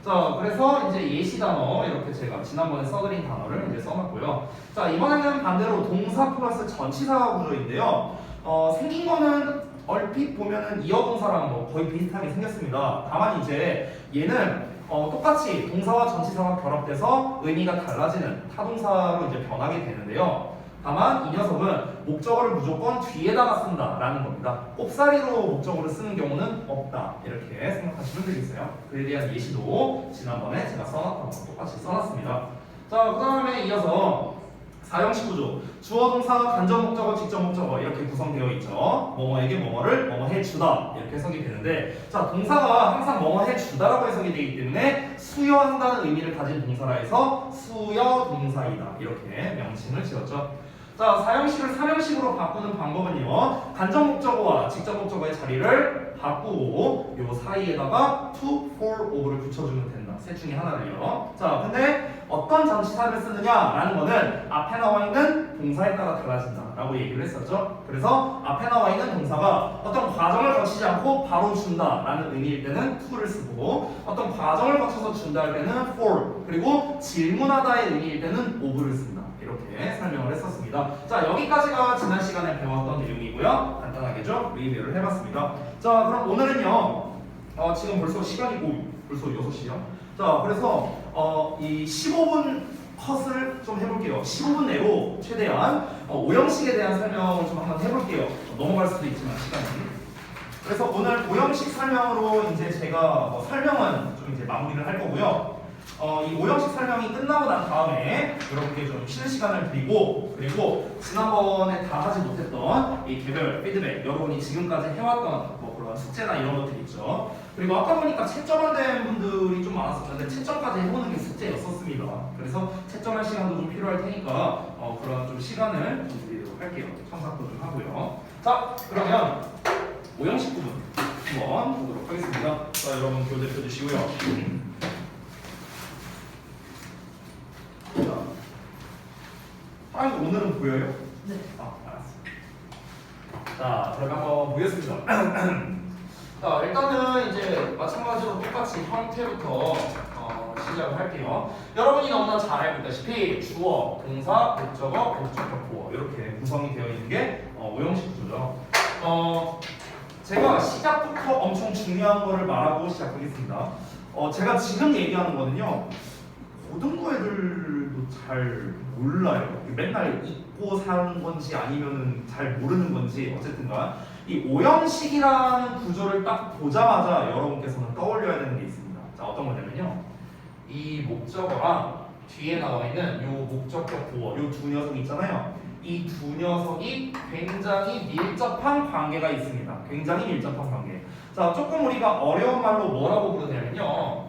자, 그래서 이제 예시 단어 이렇게 제가 지난번에 써드린 단어를 이제 써놨고요. 자, 이번에는 반대로 동사 플러스 전치사 구조인데요. 생긴 거는 얼핏 보면은 이어동사랑 뭐 거의 비슷하게 생겼습니다. 다만 이제 얘는 똑같이 동사와 전치사가 결합돼서 의미가 달라지는 타동사로 이제 변하게 되는데요. 다만 이 녀석은 목적어를 무조건 뒤에다가 쓴다라는 겁니다. 꼽사리로 목적어를 쓰는 경우는 없다. 이렇게 생각하시면 되겠어요. 그에 대한 예시도 지난번에 제가 써놨던 거 똑같이 써놨습니다. 자, 그 다음에 이어서 사형식 구조. 주어, 동사, 간접 목적어, 직접 목적어 이렇게 구성되어 있죠. 뭐뭐에게 뭐뭐를 뭐뭐 해주다 이렇게 해석이 되는데, 자, 동사가 항상 뭐뭐 해주다라고 해석이 되기 때문에 수여한다는 의미를 가진 동사라 해서 수여 동사이다 이렇게 명칭을 지었죠. 자, 사형식을 삼형식으로 바꾸는 방법은요, 간접 목적어와 직접 목적어의 자리를 바꾸고 요 사이에다가 to, for, of를 붙여주면 된다. 셋 중에 하나를요. 자, 근데 어떤 전치사를 쓰느냐라는 거는 앞에 나와 있는 동사에 따라 달라진다 라고 얘기를 했었죠. 그래서 앞에 나와 있는 동사가 어떤 과정을 거치지 않고 바로 준다 라는 의미일 때는 to를 쓰고, 어떤 과정을 거쳐서 준다 할 때는 for, 그리고 질문하다의 의미일 때는 of를 쓴다. 이렇게 설명을 했었습니다. 자, 여기까지가 지난 시간에 배웠던 내용이고요. 간단하게 좀 리뷰를 해봤습니다. 자, 그럼 오늘은요, 지금 벌써 시간이 벌써 6시요. 자, 그래서 이 15분 컷을 좀 해볼게요. 15분 내로 최대한 오형식에 대한 설명을 좀 한번 해볼게요. 넘어갈 수도 있지만 시간이. 그래서 오늘 오형식 설명으로 이제 제가 설명은 좀 이제 마무리를 할 거고요. 이 오형식 설명이 끝나고 난 다음에 여러분께 좀 쉬는 시간을 드리고, 그리고 지난번에 다 하지 못했던 이 개별 피드백, 여러분이 지금까지 해왔던 뭐 그런 숙제나 이런 것들 있죠. 그리고 아까 보니까 채점 안 된 분들이 좀 많았었는데 채점까지 해보는 게 숙제였었습니다. 그래서 채점할 시간도 좀 필요할 테니까 그런 좀 시간을 좀 드리도록 할게요. 첨삭도 좀 하고요. 자, 그러면 오형식 부분 한번 보도록 하겠습니다. 자, 여러분 교재 펴주시고요. 파란 거 오늘은 보여요? 네. 알았어. 자, 그러면 한번 보겠습니다. 자, 일단은 이제 마찬가지로 똑같이 형태부터 시작을 할게요. 여러분이 너무나 잘 알고 있다시피 주어, 동사, 목적어, 목적격, 보어 이렇게 구성이 되어 있는 게 오형식 구조죠. 제가 시작부터 엄청 중요한 거를 말하고 시작하겠습니다. 제가 지금 얘기하는 거는요. 고등부 애들도 잘 몰라요. 맨날 잊고 사는 건지 아니면은 잘 모르는 건지 어쨌든간 이 오형식이라는 구조를 딱 보자마자 여러분께서는 떠올려야 되는 게 있습니다. 자, 어떤 거냐면요. 이 목적어랑 뒤에 나와 있는 요 목적격 보어 요 두 녀석 있잖아요. 이 두 녀석이 굉장히 밀접한 관계가 있습니다. 굉장히 밀접한 관계. 자, 조금 우리가 어려운 말로 뭐라고 부르냐면요.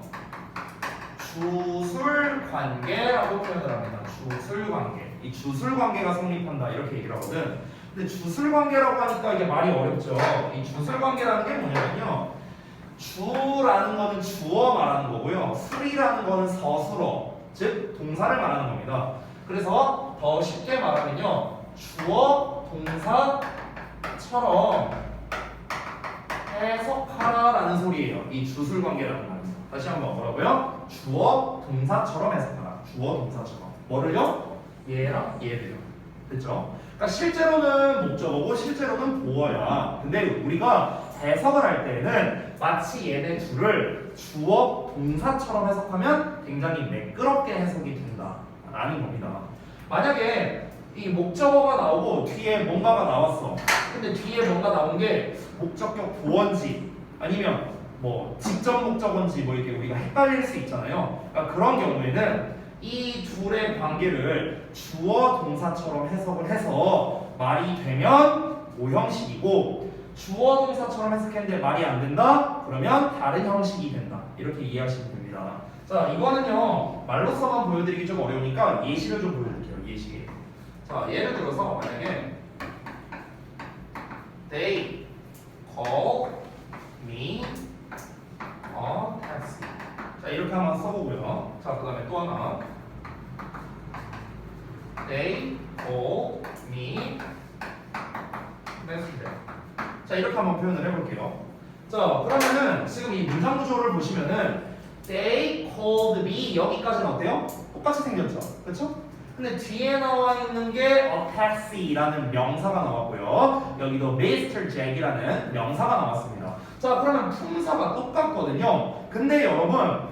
주술 관계라고 표현을 합니다. 주술 관계. 이 주술 관계가 성립한다 이렇게 얘기를 하거든. 근데 주술 관계라고 하니까 이게 말이 어렵죠. 이 주술 관계라는 게 뭐냐면요. 주라는 거는 주어 말하는 거고요. 술이라는 거는 서술어, 즉 동사를 말하는 겁니다. 그래서 더 쉽게 말하면요. 주어, 동사처럼 해석하라라는 소리예요. 이 주술 관계라는 말은. 다시 한번 뭐라고요? 주어, 동사처럼 해석하라. 주어, 동사처럼. 뭐를요? 얘랑 얘를요. 됐죠? 그러니까 실제로는 목적어고 실제로는 보어야. 근데 우리가 해석을 할 때는 마치 얘네 둘을 주어, 동사처럼 해석하면 굉장히 매끄럽게 해석이 된다라는 겁니다. 만약에 이 목적어가 나오고 뒤에 뭔가가 나왔어. 근데 뒤에 뭔가 나온 게 목적격 보어인지 아니면 뭐 직접 목적어인지 뭐 이렇게 우리가 헷갈릴 수 있잖아요. 그러니까 그런 경우에는 이 둘의 관계를 주어 동사처럼 해석을 해서 말이 되면 오형식이고 주어 동사처럼 해석했는데 말이 안 된다? 그러면 다른 형식이 된다. 이렇게 이해하시면 됩니다. 자, 이거는요 말로서만 보여드리기 좀 어려우니까 예시를 좀 보여드릴게요. 예시. 자, 예를 들어서 만약에 They call me a taxi. 자, 이렇게 한번 써보고요. 자, 그 다음에 또 하나. They call me messenger. 자, 이렇게 한번 표현을 해볼게요. 자, 그러면은 지금 이 문장 구조를 보시면은 They called me 여기까지는 어때요? 똑같이 생겼죠? 그렇죠? 근데 뒤에 나와 있는 게 a taxi라는 명사가 나왔고요. 여기도 Mr. Jack이라는 명사가 나왔습니다. 자, 그러면 품사가 똑같거든요. 근데 여러분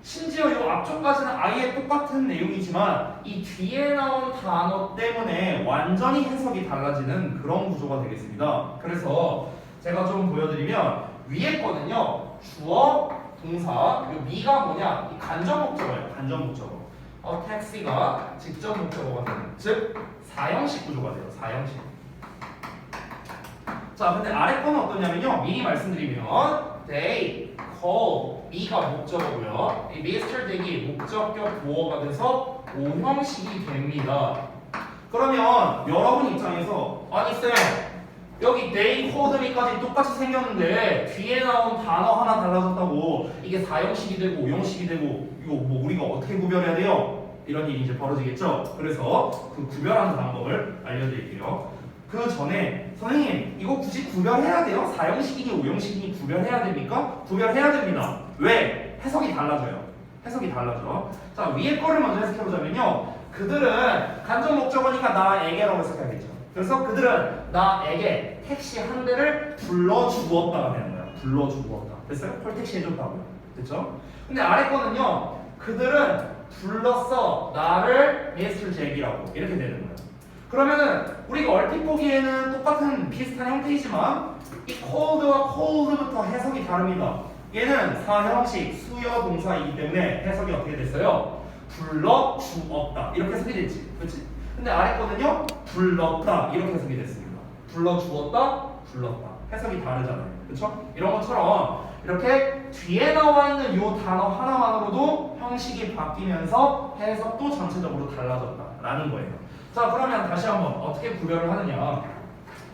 심지어 이 앞쪽까지는 아예 똑같은 내용이지만 이 뒤에 나온 단어 때문에 완전히 해석이 달라지는 그런 구조가 되겠습니다. 그래서 제가 좀 보여드리면 위에 거는요 주어, 동사, 이 미가 뭐냐? 이 간접 목적어예요. 간접 목적어. 택시가 직접 목적어가 되는, 즉 사형식 구조가 돼요. 사형식. 자, 근데 아래 거는 어떠냐면요. 미리 말씀드리면 they call 미가 목적어고요. 이 Mr. Jack이 목적격 보어가 돼서 오형식이 됩니다. 그러면 여러분 입장에서 아니 쌤 여기 they called me까지 똑같이 생겼는데 뒤에 나온 단어 하나 달라졌다고 이게 사형식이 되고 오형식이 되고 이거 뭐 우리가 어떻게 구별해야 돼요? 이런 일이 이제 벌어지겠죠. 그래서 그 구별하는 방법을 알려드릴게요. 그 전에 선생님 이거 굳이 구별해야 돼요? 사형식이니 오형식이니 구별해야 됩니까? 구별해야 됩니다. 왜? 해석이 달라져요. 해석이 달라져. 자, 위에 거를 먼저 해석해보자면요. 그들은 간접 목적어니까 나에게라고 해석해야겠죠. 그래서 그들은 나에게 택시 한 대를 불러주었다가 되는 거예요. 불러주었다. 됐어요? 콜택시 해줬다고요. 됐죠? 근데 아래 거는요. 그들은 불렀어 나를 Mr. Jack이라고 이렇게 되는 거예요. 그러면은 우리가 얼핏 보기에는 똑같은 비슷한 형태이지만 이 called와 called부터 해석이 다릅니다. 얘는 사형식 수여 동사이기 때문에 해석이 어떻게 됐어요? 불러주었다 이렇게 해석이 됐지, 그렇지? 근데 아래 거는요 불렀다 이렇게 해석이 됐습니다. 불러주었다, 불렀다 해석이 다르잖아요, 그렇죠? 이런 것처럼 이렇게 뒤에 나와 있는 이 단어 하나만으로도 형식이 바뀌면서 해석도 전체적으로 달라졌다라는 거예요. 자, 그러면 다시 한번 어떻게 구별을 하느냐?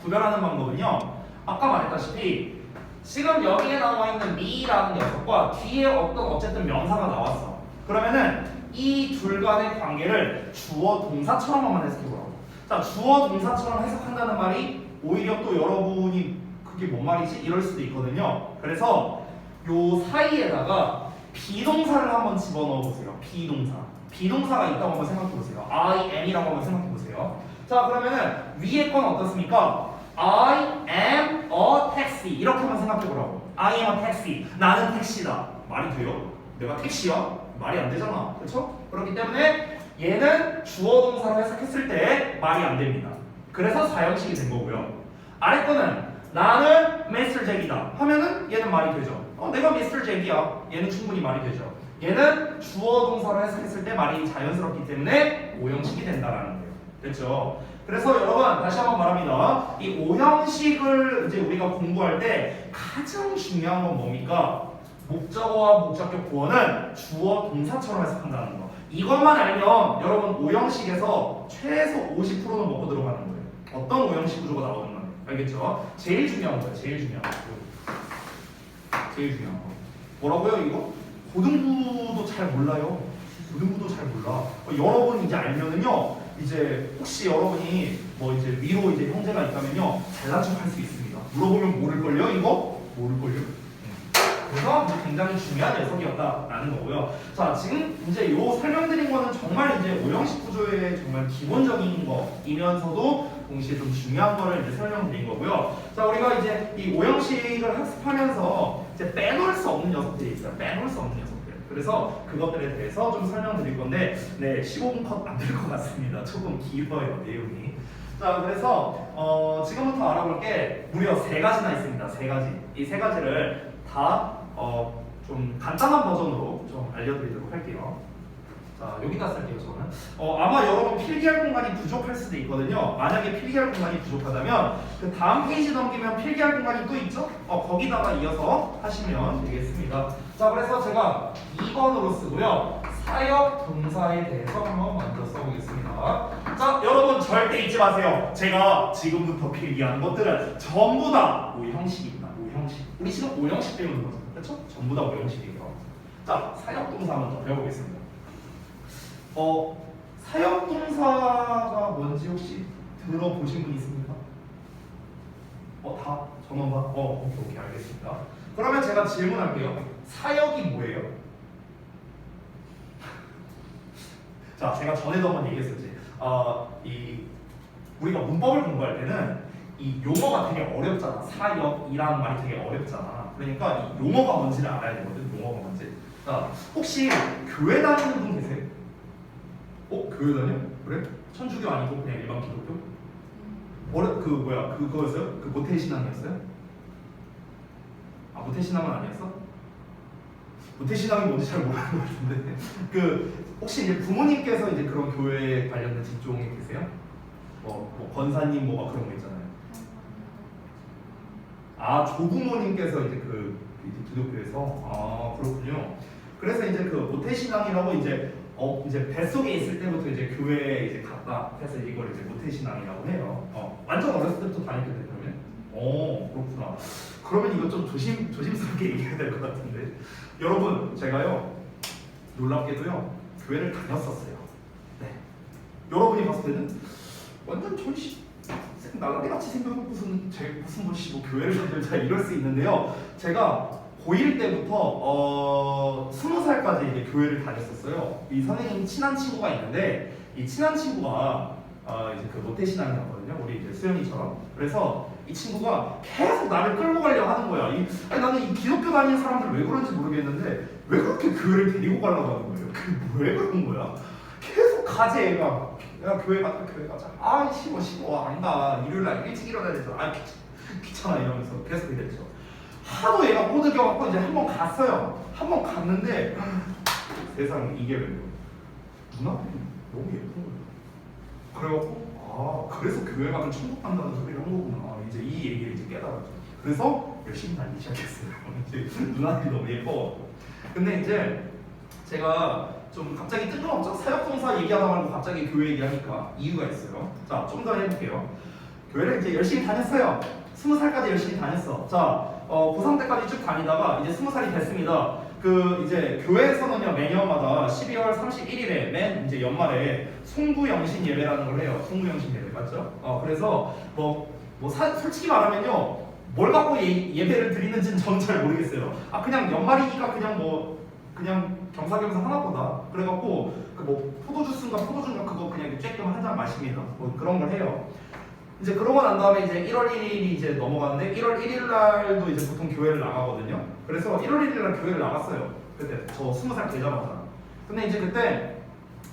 구별하는 방법은요. 아까 말했다시피 지금 여기에 나와 있는 me라는 녀석과 뒤에 어떤 어쨌든 명사가 나왔어. 그러면은 이 둘 간의 관계를 주어 동사처럼 한번 해석해보라고. 자, 주어 동사처럼 해석한다는 말이 오히려 또 여러분이 그게 뭔 말이지? 이럴 수도 있거든요. 그래서 요 사이에다가 비동사를 한번 집어넣어 보세요. 비동사. 비동사가 있다고 한번 생각해 보세요. I am이라고 한번 생각해 보세요. 자, 그러면은 위에 건 어떻습니까? I am a taxi 이렇게만 생각해 보라고. I am a taxi. 나는 택시다. 말이 돼요? 내가 택시야? 말이 안 되잖아. 그렇죠? 그렇기 때문에 얘는 주어 동사로 해석했을 때 말이 안 됩니다. 그래서 사형식이 된 거고요. 아래 거는 나는 Mr. Jack이다 하면은 얘는 말이 되죠. 내가 Mr. Jack이야. 얘는 충분히 말이 되죠. 얘는 주어 동사로 해석했을 때 말이 자연스럽기 때문에 오형식이 된다라는 거예요. 됐죠? 그래서 여러분 다시 한번 말합니다. 이 오형식을 이제 우리가 공부할 때 가장 중요한 건 뭡니까? 목적어와 목적격 보어는 주어 동사처럼 해석한다는 거. 이것만 알면 여러분 오형식에서 최소 50%는 먹고 들어가는 거예요. 어떤 오형식 구조가 나오는 건 알겠죠? 제일 중요한 거예요. 제일 중요한 거. 제일 중요한 거. 뭐라고요 이거? 고등부도 잘 몰라요. 고등부도 잘 몰라. 여러분 이제 알면은요. 이제 혹시 여러분이 뭐 이제 위로 이제 형제가 있다면요. 잘난 척 할 수 있습니다. 물어보면 모를걸요 이거? 모를걸요? 그래서 굉장히 중요한 녀석이었다라는 거고요. 자, 지금 이제 요 설명드린 거는 정말 이제 오형식 구조의 정말 기본적인 거이면서도 동시에 좀 중요한 거를 이제 설명드린 거고요. 자, 우리가 이제 이 오형식을 학습하면서 이제 빼놓을 수 없는 녀석들이 있어요. 빼놓을 수 없는 녀석들. 그래서 그것들에 대해서 좀 설명드릴 건데, 네, 15분 컷 안 될 것 같습니다. 조금 길어요 내용이. 자, 그래서 지금부터 알아볼 게 무려 3가지나 있습니다. 3가지. 이 3가지를 다 좀 간단한 버전으로 좀 알려드리도록 할게요. 자, 여기다 쓸게요 저는. 아마 여러분 필기할 공간이 부족할 수도 있거든요. 만약에 필기할 공간이 부족하다면 그 다음 페이지 넘기면 필기할 공간이 또 있죠? 거기다가 이어서 하시면 되겠습니다. 자, 그래서 제가 2번으로 쓰고요. 사역 동사에 대해서 한번 먼저 써보겠습니다. 자, 여러분 절대 잊지 마세요. 제가 지금부터 필기하는 것들은 전부 다 오형식입니다. 오형식. 우리 지금 오형식 배우는 거죠. 그렇죠? 전부 다 오형식이에요. 자, 사역 동사 한번 더 배워보겠습니다. 사역 동사가 뭔지 혹시 들어보신 분 있습니까? 다 전원반? 오케이, 알겠습니다. 그러면 제가 질문할게요. 사역이 뭐예요? 자, 제가 전에도 한번 얘기했었지. 우리가 문법을 공부할 때는 이 용어가 되게 어렵잖아. 사역이라는 말이 되게 어렵잖아. 그러니까 이 용어가 뭔지를 알아야 되거든. 용어가 뭔지. 자, 혹시 교회 다니는 분 계세요? 교회 다녀? 그래? 천주교 아니고 그냥 일반 기독교? 그거였어요? 그 모태신앙이었어요? 모태신앙은 아니었어? 모태신앙이 뭔지 잘 모르는 것 같은데 혹시 이제 부모님께서 이제 그런 교회 관련된 직종에 계세요? 뭐 권사님 뭐 그런 거 있잖아요. 조부모님께서 이제 이제 기독교에서 그렇군요. 그래서 이제 그 모태신앙이라고 이제 뱃속에 있을 때부터 이제 교회에 이제 갔다 해서 이걸 이제 모태신앙이라고 해요. 완전 어렸을 때부터 다녔겠네 그러면. 그렇구나. 그러면 이거 좀 조심스럽게 얘기해야 될 것 같은데 여러분 제가요 놀랍게도요 교회를 다녔었어요. 네. 여러분이 봤을 때는 완전 나라리 같이 생겨서 무슨 뭐 교회를 다닐자 이럴 수 있는데요. 제가 고1 때부터 20살까지 이제 교회를 다녔었어요. 이 선생님 친한 친구가 있는데 이 친한 친구가 이제 그 모태신앙이었거든요. 우리 이제 수영이처럼. 그래서 이 친구가 계속 나를 끌고 가려고 하는 거야. 나는 이 기독교 다니는 사람들 왜 그런지 모르겠는데 왜 그렇게 교회를 데리고 가려고 하는 거예요? 왜 그런 거야? 계속 가지 애가. 야 교회 가자. 싫어 안 가. 일요일날 일찍 일어나야 되잖아. 귀찮아 이러면서 계속 이랬죠. 하도 얘가 꼬드겨갖고 이제 한번 갔어요. 한번 갔는데 세상에 이게 왜 누나 너무 예쁜 거예요. 그래갖고 그래서 교회 가면 천국 간다는 소리를 한 거구나. 이제 이 얘기를 이제 깨달았죠. 그래서 열심히 다니기 시작했어요. 이제 누나들이 너무 예뻐갖고. 근데 이제 제가 좀 갑자기 뜬금없죠? 사역동사 얘기하다 말고 갑자기 교회 얘기하니까 이유가 있어요. 자, 좀 더 해볼게요. 교회를 이제 열심히 다녔어요. 20살까지 열심히 다녔어. 자, 고3 때까지 쭉 다니다가 이제 20살이 됐습니다. 그 이제 교회에서는요 매년마다 12월 31일에 맨 이제 연말에 송구영신 예배라는 걸 해요. 송구영신 예배 맞죠? 그래서 솔직히 말하면요 뭘 갖고 예배를 드리는지는 저는 잘 모르겠어요. 그냥 연말이니까 그냥 겸사겸사 하나보다 그래갖고 포도주스인가 포도주인가 그거 그냥 쬐끔 한 잔 마십니다. 그런 걸 해요. 이제 그러고 난 다음에 이제 1월 1일이 이제 넘어가는데 1월 1일 날도 이제 보통 교회를 나가거든요. 그래서 1월 1일 날 교회를 나갔어요. 그때 저 20살 되자마자. 근데 이제 그때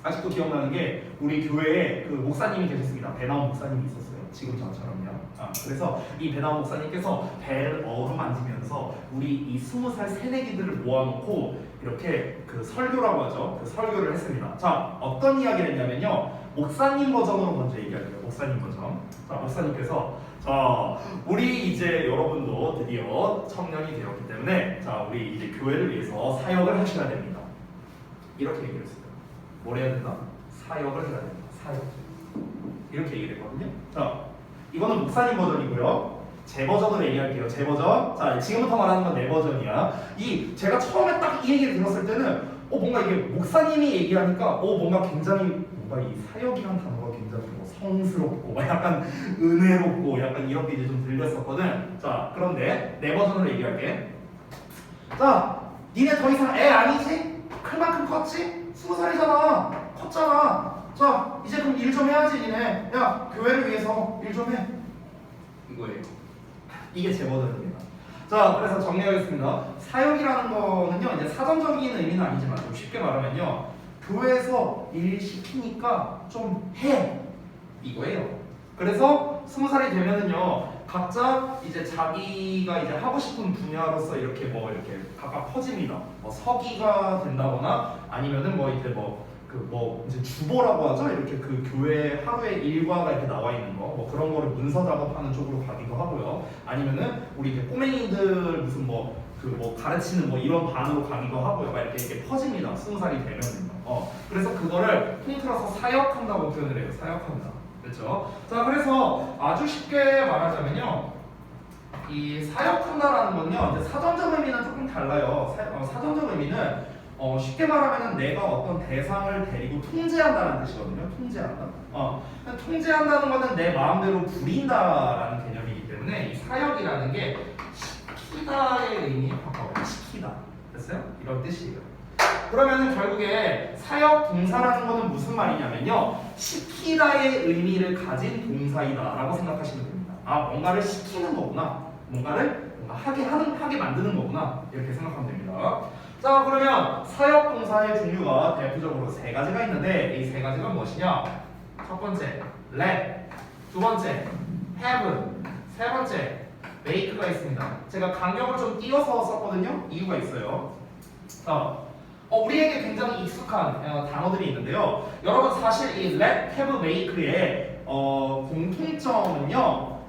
아직도 기억나는 게 우리 교회에 그 목사님이 계셨습니다. 배나온 목사님이 있었어요. 지금 저처럼요. 그래서 이 배나온 목사님께서 배를 어루만지면서 우리 이 20살 새내기들을 모아놓고 이렇게 그 설교라고 하죠. 그 설교를 했습니다. 자, 어떤 이야기를 했냐면요. 목사님 버전으로 먼저 얘기할게요. 목사님 버전. 자, 목사님께서 자, 우리 이제 여러분도 드디어 청년이 되었기 때문에 자, 우리 이제 교회를 위해서 사역을 하셔야 됩니다. 이렇게 얘기를 했어요. 뭘 해야 된다? 사역을 해야 됩니다. 사역. 이렇게 얘기를 했거든요. 자, 이거는 목사님 버전이고요. 제 버전으로 얘기할게요. 제 버전. 자, 지금부터 말하는 건 내 버전이야. 제가 처음에 딱 이 얘기를 들었을 때는 뭔가 이게 목사님이 얘기하니까 뭔가 굉장히 뭔가 이 사역이란 단어가 굉장히 성스럽고 약간 은혜롭고 약간 이렇게 이제 좀 들렸었거든. 자, 그런데 내 버전으로 얘기할게. 자, 니네 더 이상 애 아니지? 클 만큼 컸지? 20살이잖아. 컸잖아. 자, 이제 그럼 일 좀 해야지 니네. 야, 교회를 위해서 일 좀 해. 이거예요. 이게 제 버전입니다. 자, 그래서 정리하겠습니다. 사역이라는 거는요, 이제 사전적인 의미는 아니지만 좀 쉽게 말하면요, 교회에서 일 시키니까 좀 해. 이거예요. 그래서 20살이 되면은요, 각자 이제 자기가 이제 하고 싶은 분야로서 이렇게 각각 퍼집니다. 서기가 된다거나 아니면은 이제 주보라고 하죠. 이렇게 그 교회 하루의 일과가 이렇게 나와 있는 거, 그런 거를 문서 작업하는 쪽으로 가기도 하고요. 아니면은 우리 이제 꼬맹이들 무슨 가르치는 이런 반으로 가기도 하고요. 이렇게 퍼집니다. 20살이 되면은. 그래서 그거를 통틀어서 사역한다고 표현을 해요. 사역한다. 그렇죠? 자, 그래서 아주 쉽게 말하자면요. 이 사역한다라는 건요, 이제 사전적 의미는 조금 달라요. 사전적 의미는 쉽게 말하면 내가 어떤 대상을 데리고 통제한다는 뜻이거든요. 통제한다. 통제한다는 것은 내 마음대로 부린다라는 개념이기 때문에 이 사역이라는 게 시키다의 의미에 가까워요. 시키다. 됐어요? 이런 뜻이에요. 그러면 결국에 사역 동사라는 것은 무슨 말이냐면요. 시키다의 의미를 가진 동사이다라고 생각하시면 됩니다. 뭔가를 시키는 거구나. 뭔가를 하게 만드는 거구나. 이렇게 생각하면 됩니다. 자, 그러면 사역 동사의 종류가 대표적으로 세 가지가 있는데 이 세 가지가 무엇이냐? 첫 번째, let. 두 번째, have. 세 번째, make가 있습니다. 제가 간격을 좀 띄어서 썼거든요. 이유가 있어요. 우리에게 굉장히 익숙한 단어들이 있는데요. 여러분 사실 이 let, have, make의 공통점은요.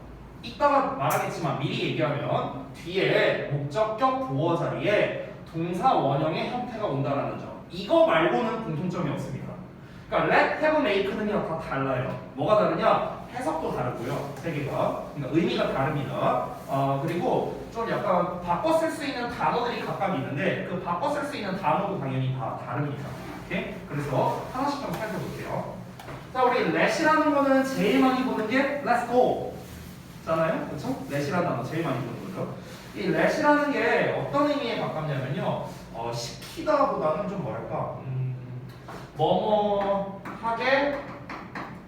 이따가 말하겠지만 미리 얘기하면 뒤에 목적격 보어 자리에 동사 원형의 형태가 온다라는 점. 이거 말고는 공통점이 없습니다. 그러니까 let, have, make는요 다 달라요. 뭐가 다르냐? 해석도 다르고요. 세 개가. 그러니까 의미가 다릅니다. 그리고 좀 약간 바꿔 쓸 수 있는 단어들이 각각 있는데 그 바꿔 쓸 수 있는 단어도 당연히 다 다릅니다. 오케이? 그래서 하나씩 좀 살펴볼게요. 자, 우리 let이라는 거는 제일 많이 보는 게 let's go 잖아요. 그렇죠? let이라는 단어 제일 많이 보는 거죠. 이 let이라는 게 어떤 의미에 가깝냐면요. 시키다보다는 좀 뭐랄까 뭐뭐 하게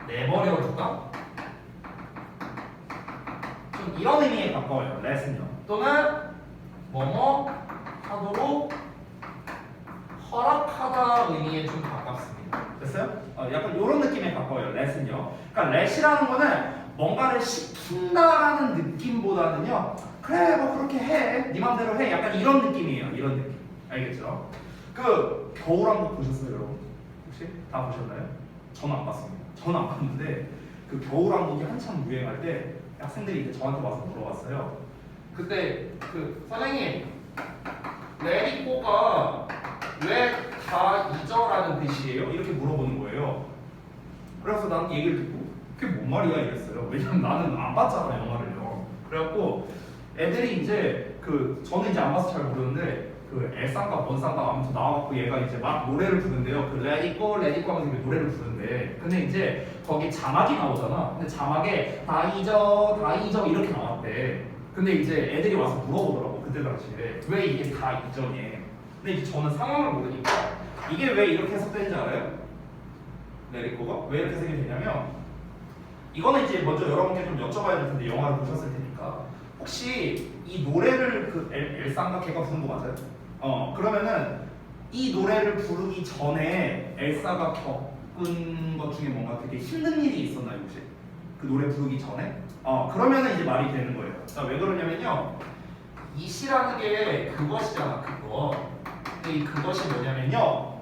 내버려 두다? 좀 이런 의미에 가까워요. let은요. 또는 뭐뭐 하도록 허락하다 의미에 좀 가깝습니다. 됐어요? 약간 이런 느낌에 가까워요. let은요. 그러니까 let이라는 거는 뭔가를 시킨다라는 느낌보다는요. 그래 그렇게 해. 네 맘대로 해. 약간 이런 느낌이에요. 이런 느낌. 알겠죠? 그 겨울왕국 보셨어요, 여러분? 혹시 다 보셨나요? 저는 안 봤습니다. 저는 안 봤는데 그 겨울왕국이 한참 유행할 때 학생들이 이제 저한테 와서 물어봤어요. 그때 그 선생님 레디꼬가 왜 다 잊어라는 뜻이에요? 이렇게 물어보는 거예요. 그래서 난 얘기를 듣고 그게 뭔 말이야 이랬어요. 왜냐면 나는 안 봤잖아 영화를요. 그래갖고 애들이 이제 저는 이제 안 봐서 잘 모르는데 그 엘상가 원상가 아무튼 나와갖고 얘가 이제 막 노래를 부른대요. 그 레디꼬 레디꼬 하면서 이렇게 노래를 부르는데 근데 이제 거기 자막이 나오잖아. 근데 자막에 다이저 다이저 이렇게 나왔대. 근데 이제 애들이 와서 물어보더라고 그때 당시에 왜 이게 다이저니? 근데 이제 저는 상황을 모르니까 이게 왜 이렇게 해석되는지 알아요? 레디꼬가 왜 이렇게 해석이 되냐면 이거는 이제 먼저 여러분께 좀 여쭤봐야 될 텐데 영화를 보셨을 테니까 혹시 이 노래를 그 엘상가 걔가 부른 거 맞아요? 그러면은 이 노래를 부르기 전에 엘사가 겪은 것 중에 뭔가 되게 힘든 일이 있었나요 혹시? 그 노래 부르기 전에? 그러면은 이제 말이 되는 거예요. 자, 왜 그러냐면요. 이 시라는 게 그것이잖아, 그거. 근데 이 그것이 뭐냐면요.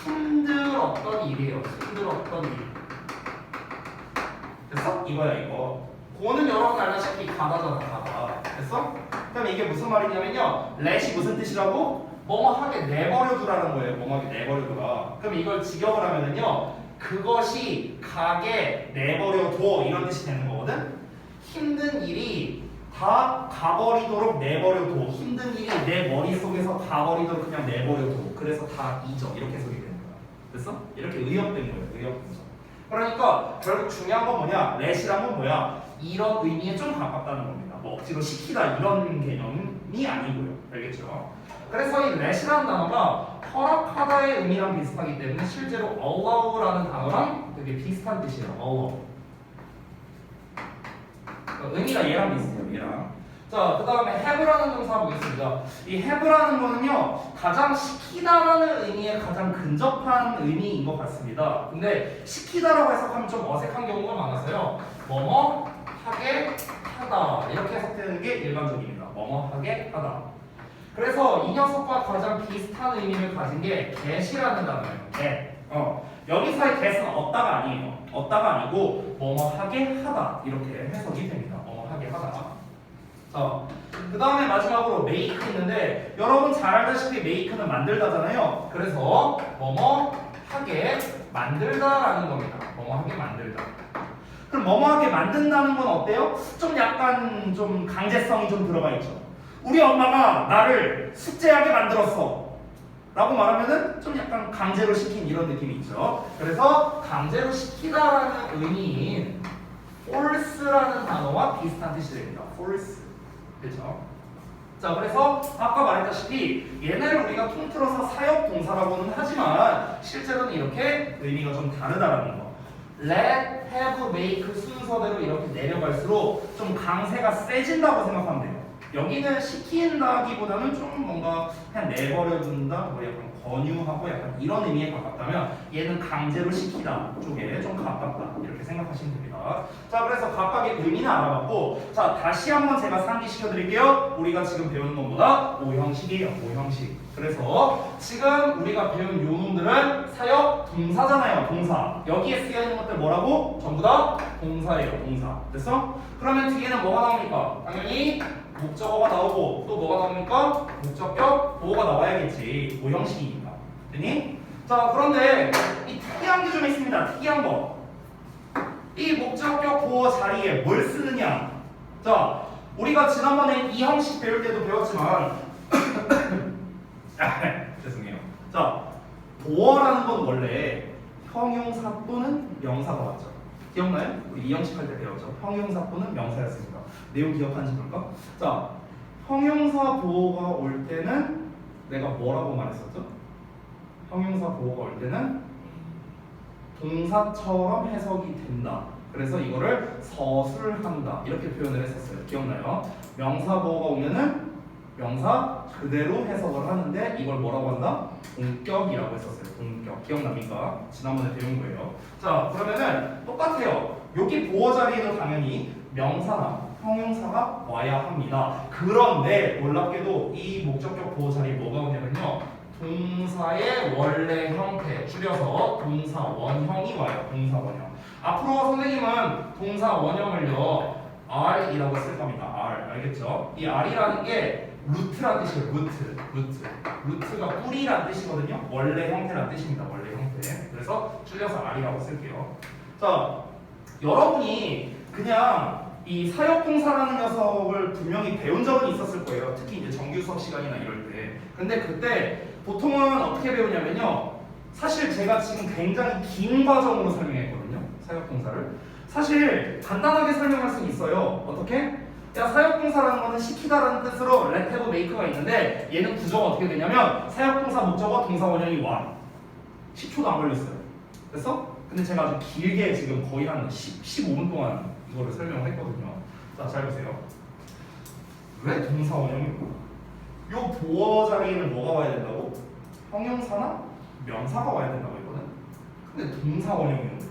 힘들었던 일이에요. 힘들었던 일. 됐어? 이거야, 이거. 고는 여러분 알다시피 가다잖아, 가다. 됐어? 그럼 이게 무슨 말이냐면요. let이 무슨 뜻이라고? 뭐뭐하게 내버려두라는 거예요. 뭐뭐하게 내버려두라. 그럼 이걸 직역을 하면은요. 그것이 가게 내버려둬 이런 뜻이 되는 거거든. 힘든 일이 다 가버리도록 내버려둬. 힘든 일이 내 머릿속에서 가버리도록 그냥 내버려둬. 그래서 다 잊어. 이렇게 해석이 되는 거야. 됐어? 이렇게 의역된 거예요. 의역된 거. 그러니까 결국 중요한 건 뭐냐? let이란 건 뭐야? 이런 의미에 좀 가깝다는 겁니다. 뭐 억지로 시키다 이런 개념이 아니고요. 알겠죠? 그래서 이 let이라는 단어가 허락하다의 의미랑 비슷하기 때문에 실제로 allow라는 단어랑 되게 비슷한 뜻이에요. allow. 의미가 얘랑 비슷해요. 얘랑. 자, 그 다음에 have라는 동사 보겠습니다. 이 have라는 거는요 가장 시키다라는 의미에 가장 근접한 의미인 것 같습니다. 근데 시키다라고 해석하면 좀 어색한 경우가 많아서요. 뭐뭐 하게 하다 이렇게 해석되는 게 일반적입니다. 뭐뭐 하게 하다. 그래서 이 녀석과 가장 비슷한 의미를 가진 게 get이라는 단어예요. get. 여기서의 get은 얻다가 아니에요. 얻다가 아니고 뭐뭐 하게 하다 이렇게 해석이 됩니다. 뭐뭐 하게 하다. 자, 그 다음에 마지막으로 make 있는데 여러분 잘 알다시피 make는 만들다잖아요. 그래서 뭐뭐 하게 만들다라는 겁니다. 뭐뭐 하게 만들다. 그럼 뭐뭐 하게 만든다는 건 어때요? 좀 약간 좀 강제성이 좀 들어가 있죠. 우리 엄마가 나를 숙제하게 만들었어 라고 말하면은 좀 약간 강제로 시킨 이런 느낌이 있죠. 그래서 강제로 시키다라는 의미인 force라는 단어와 비슷한 뜻이 됩니다. force. 그렇죠? 자, 그래서 아까 말했다시피 얘네를 우리가 통틀어서 사역 동사라고는 하지만 실제로는 이렇게 의미가 좀 다르다라는 거. let, have, make 순서대로 이렇게 내려갈수록 좀 강세가 세진다고 생각하면 돼요. 여기는 시킨다기보다는 좀 뭔가 그냥 내버려둔다, 뭐 약간 권유하고 약간 이런 의미에 가깝다면 얘는 강제로 시키다 쪽에 좀 가깝다 이렇게 생각하시면 됩니다. 자, 그래서 각각의 의미는 알아봤고, 자 다시 한번 제가 상기시켜 드릴게요. 우리가 지금 배우는 것보다 오형식이에요. 오형식. 그래서 지금 우리가 배운 요 놈들은 사역 동사잖아요. 동사. 여기에 쓰여 있는 것들 뭐라고? 전부 다 동사예요. 동사. 됐어? 그러면 뒤에는 뭐가 나옵니까? 당연히 목적어가 나오고 또 뭐가 나옵니까? 목적격 보어가 나와야겠지. 오형식이니까. 됐니? 자, 그런데 이 특이한 게 좀 있습니다. 특이한 거. 이 목적격 보어 자리에 뭘 쓰느냐? 자, 우리가 지난번에 이 형식 배울 때도 배웠지만 죄송해요. 자, 보어라는 건 원래 형용사 또는 명사가 맞죠. 기억나요? 우리 이 형식 할 때 배웠죠. 형용사 또는 명사였습니다. 내용 기억하는지 볼까? 자, 형용사 보어가 올 때는 내가 뭐라고 말했었죠? 형용사 보어가 올 때는 동사처럼 해석이 된다. 그래서 이거를 서술한다 이렇게 표현을 했었어요. 기억나요? 명사 보어가 오면은 명사 그대로 해석을 하는데 이걸 뭐라고 한다? 동격이라고 했었어요. 동격. 기억납니까? 지난번에 배운 거예요. 자, 그러면은 똑같아요. 여기 보어 자리에도 당연히 명사나 형용사가 와야 합니다. 그런데 놀랍게도 이 목적격 보어 자리에 뭐가 오냐면요. 동사의 원래 형태, 줄여서 동사 원형이 와요. 동사 원형. 앞으로 선생님은 동사 원형을요 R이라고 쓸 겁니다. R. 알겠죠? 이 R이라는 게 루트란 뜻이에요. 루트가 뿌리란 뜻이거든요. 원래 형태란 뜻입니다. 원래 형태. 그래서 줄여서 R이라고 쓸게요. 자, 여러분이 그냥 이 사역공사라는 녀석을 분명히 배운 적은 있었을 거예요. 특히 이제 정규 수업 시간이나 이럴 때. 근데 그때 보통은 어떻게 배우냐면요. 사실 제가 지금 굉장히 긴 과정으로 설명했거든요. 사역공사를. 사실 간단하게 설명할 수는 있어요. 어떻게? 야, 사역공사라는 거는 시키다라는 뜻으로 let, have, make가 있는데 얘는 구조가 어떻게 되냐면 사역공사 목적어 동사 원형이 와. 10초도 안 걸렸어요. 됐어? 근데 제가 아주 길게 지금 거의 한 15분 동안 이거를 설명을 했거든요. 자, 잘 보세요. 왜 동사 원형이 와? 요 보어 자리에는 뭐가 와야 된다고? 형용사나 명사가 와야 된다고 이거는. 근데 동사 원형이 오는 거야.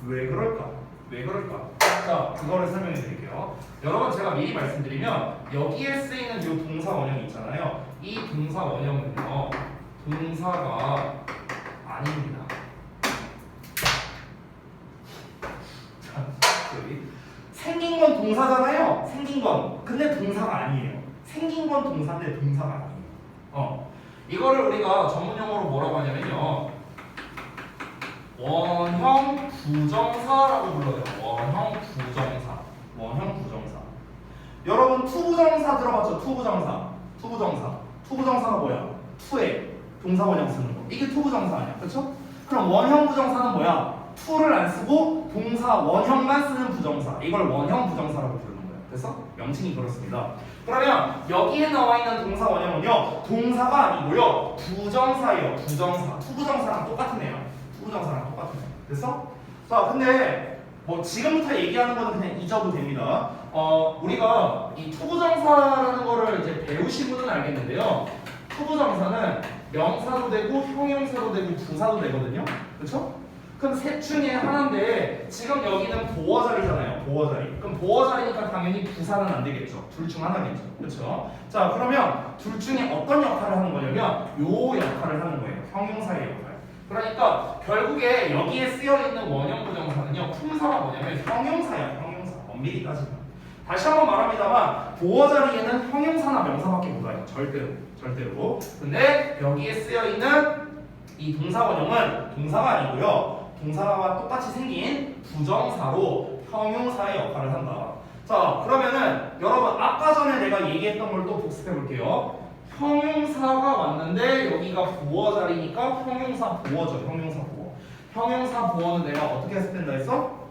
왜 그럴까? 왜 그럴까? 자, 그거를 설명해 드릴게요. 여러분, 제가 미리 말씀드리면 여기에 쓰이는 이 동사 원형이 있잖아요. 이 동사 원형은요, 동사가 아닙니다. 자, 여기 생긴 건 동사잖아요. 생긴 건. 근데 동사가 아니에요. 생긴 건 동사인데 동사가 아니에요. 이거를 우리가 전문 용어로 뭐라고 하냐면요, 원형 부정사라고 불러요. 원형 부정사. 원형 부정사. 여러분 투부정사 들어봤죠? 투부정사. 투부정사. 투부정사가 뭐야? 투에 동사 원형 쓰는 거. 이게 투부정사 아니야? 그렇죠? 그럼 원형 부정사는 뭐야? 투를 안 쓰고 동사 원형만 쓰는 부정사. 이걸 원형 부정사라고 부르는 거예요. 그래서 명칭이 그렇습니다. 그러면 여기에 나와 있는 동사 원형은요, 동사가 아니고요, 부정사예요. 부정사. 투부정사랑 똑같은 애야. 투부정사랑 똑같은 애. 됐어? 자, 근데 뭐 지금부터 얘기하는 거는 그냥 잊어도 됩니다. 우리가 이 투부정사라는 거를 이제 배우신 분은 알겠는데요. 투부정사는 명사도 되고 형용사도 되고 부사도 되거든요. 그렇죠? 그럼 셋 중에 하나인데 지금 여기는 보어 자리잖아요. 보어 자리. 그럼 보어 자리니까 당연히 부사는 안 되겠죠. 둘 중 하나겠죠. 그렇죠? 자, 그러면 둘 중에 어떤 역할을 하는 거냐면 요 역할을 하는 거예요. 형용사의 역할. 그러니까 결국에 여기에 쓰여 있는 원형 부정사는요, 품사가 뭐냐면 형용사야. 형용사. 엄밀히 따지면. 다시 한번 말합니다만 보어 자리에는 형용사나 명사밖에 못 와요. 절대로. 절대로. 근데 여기에 쓰여 있는 이 동사 원형은 동사가 아니고요, 동사와 똑같이 생긴 부정사로 형용사의 역할을 한다. 자, 그러면은 여러분 아까 전에 내가 얘기했던 걸 또 복습해 볼게요. 형용사가 왔는데 여기가 보어 자리니까 형용사 보어죠. 형용사 보어. 형용사 보어는 내가 어떻게 해석된다 했어?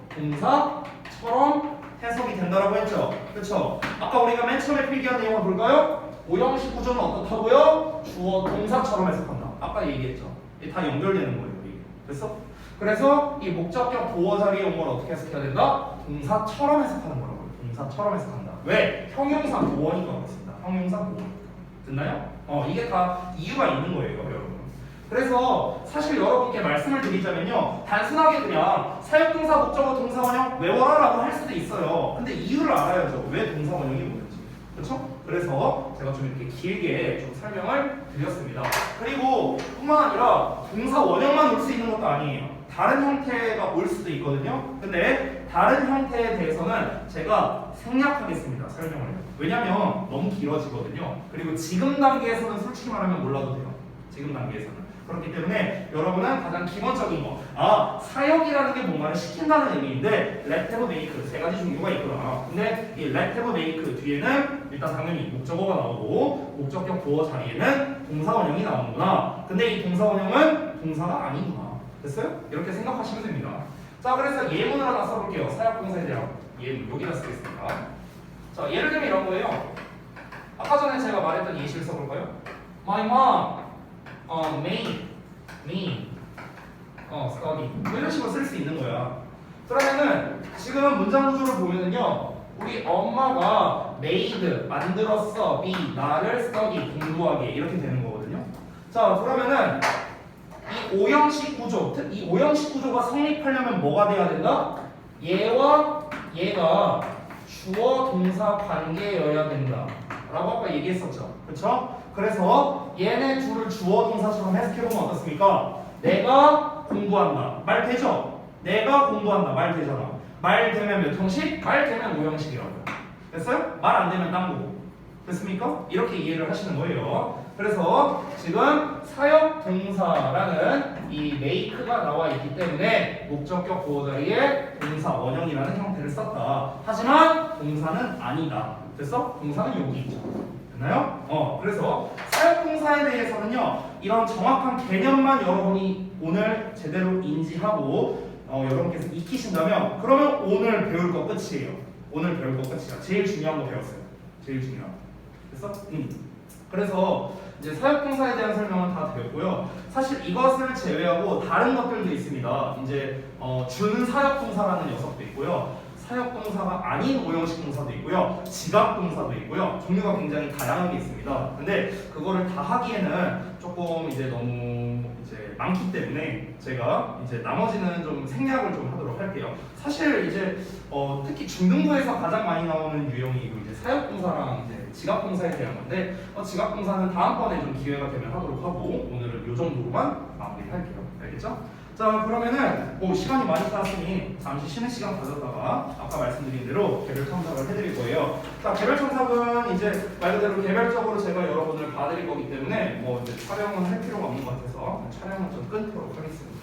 동사처럼 해석이 된다라고 했죠. 그렇죠? 아까 우리가 맨 처음에 필기한 내용을 볼까요? 오형식 구조는 어떻다고요? 주어 동사처럼 해석한다. 아까 얘기했죠. 이게 다 연결되는 거예요. 이게. 됐어? 그래서 이 목적격 보어 자리에 온 걸 어떻게 해석해야 된다? 동사처럼 해석하는 거라고요. 동사처럼 해석한다. 왜? 형용사 보어니까 그렇습니다. 형용사 보어. 됐나요? 이게 다 이유가 있는 거예요, 여러분. 그래서 사실 여러분께 말씀을 드리자면요, 단순하게 그냥 사역동사 목적어 동사 원형 외워라라고 할 수도 있어요. 근데 이유를 알아야죠. 왜 동사 원형이 뭐는지. 그렇죠? 그래서 제가 좀 이렇게 길게 좀 설명을 드렸습니다. 그리고 뿐만 아니라 동사 원형만 올 수 있는 것도 아니에요. 다른 형태가 올 수도 있거든요. 근데 다른 형태에 대해서는 제가 생략하겠습니다. 설명을. 왜냐면 너무 길어지거든요. 그리고 지금 단계에서는 솔직히 말하면 몰라도 돼요. 지금 단계에서는. 그렇기 때문에 여러분은 가장 기본적인 거, 사역이라는 게 뭔가를 시킨다는 의미인데 let, have, make 세 가지 종류가 있구나. 근데 이 let, have, make 뒤에는 일단 당연히 목적어가 나오고 목적격 보어 자리에는 동사 원형이 나오는구나. 근데 이 동사 원형은 동사가 아니구나. 됐어요? 이렇게 생각하시면 됩니다. 자, 그래서 예문을 하나 써볼게요. 사역동사에 대한 예문 여기다 쓰겠습니다. 자, 예를 들면 이런 거예요. 아까 전에 제가 말했던 예시를 써볼까요? My mom made me study. 뭐 이런 식으로 쓸 수 있는 거야. 그러면은 지금 문장 구조를 보면은요, 우리 엄마가 made 만들었어, be 나를 study 공부하게 이렇게 되는 거거든요. 자, 그러면은 이 오형식 구조, 이 오형식 구조가 성립하려면 뭐가 돼야 된다? 얘와 얘가 주어 동사 관계여야 된다 라고 아까 얘기했었죠. 그렇죠? 그래서 얘네 둘을 주어 동사처럼 해석해보면 어떻습니까? 내가 공부한다. 말 되죠? 내가 공부한다. 말 되잖아. 말 되면 몇 형식? 말 되면 오형식이라고요. 됐어요? 말 안 되면 딴 거고. 됐습니까? 이렇게 이해를 하시는 거예요. 그래서 지금 사역동사라는 이 make가 나와 있기 때문에 목적격 보호 자리에 동사 원형이라는 형태를 썼다. 하지만 동사는 아니다. 됐어? 동사는 여기 있죠. 됐나요? 그래서 사역동사에 대해서는요, 이런 정확한 개념만 여러분이 오늘 제대로 인지하고 여러분께서 익히신다면 그러면 오늘 배울 거 끝이에요. 오늘 배울 거 끝이야. 제일 중요한 거 배웠어요. 제일 중요한 거. 됐어? 그래서 이제 사역동사에 대한 설명은 다 되었고요. 사실 이것을 제외하고 다른 것들도 있습니다. 이제 준사역동사라는 녀석도 있고요. 사역동사가 아닌 오형식 동사도 있고요. 지각동사도 있고요. 종류가 굉장히 다양하게 있습니다. 근데 그거를 다 하기에는 조금 이제 너무 이제 많기 때문에 제가 이제 나머지는 좀 생략을 좀 하도록 할게요. 사실 이제 특히 중등부에서 가장 많이 나오는 유형이 이제 사역동사랑 이제 지각동사에 대한 건데 지각동사는 다음번에 좀 기회가 되면 하도록 하고 오늘은 이 정도로만 마무리할게요. 알겠죠? 자, 그러면은 시간이 많이 지났으니 잠시 쉬는 시간 가졌다가 아까 말씀드린 대로 개별 첨삭을 해드릴 거예요. 자, 개별 첨삭은 이제 말 그대로 개별적으로 제가 여러분을 봐드릴 거기 때문에 이제 촬영은 할 필요가 없는 것 같아서 촬영은 좀 끊도록 하겠습니다.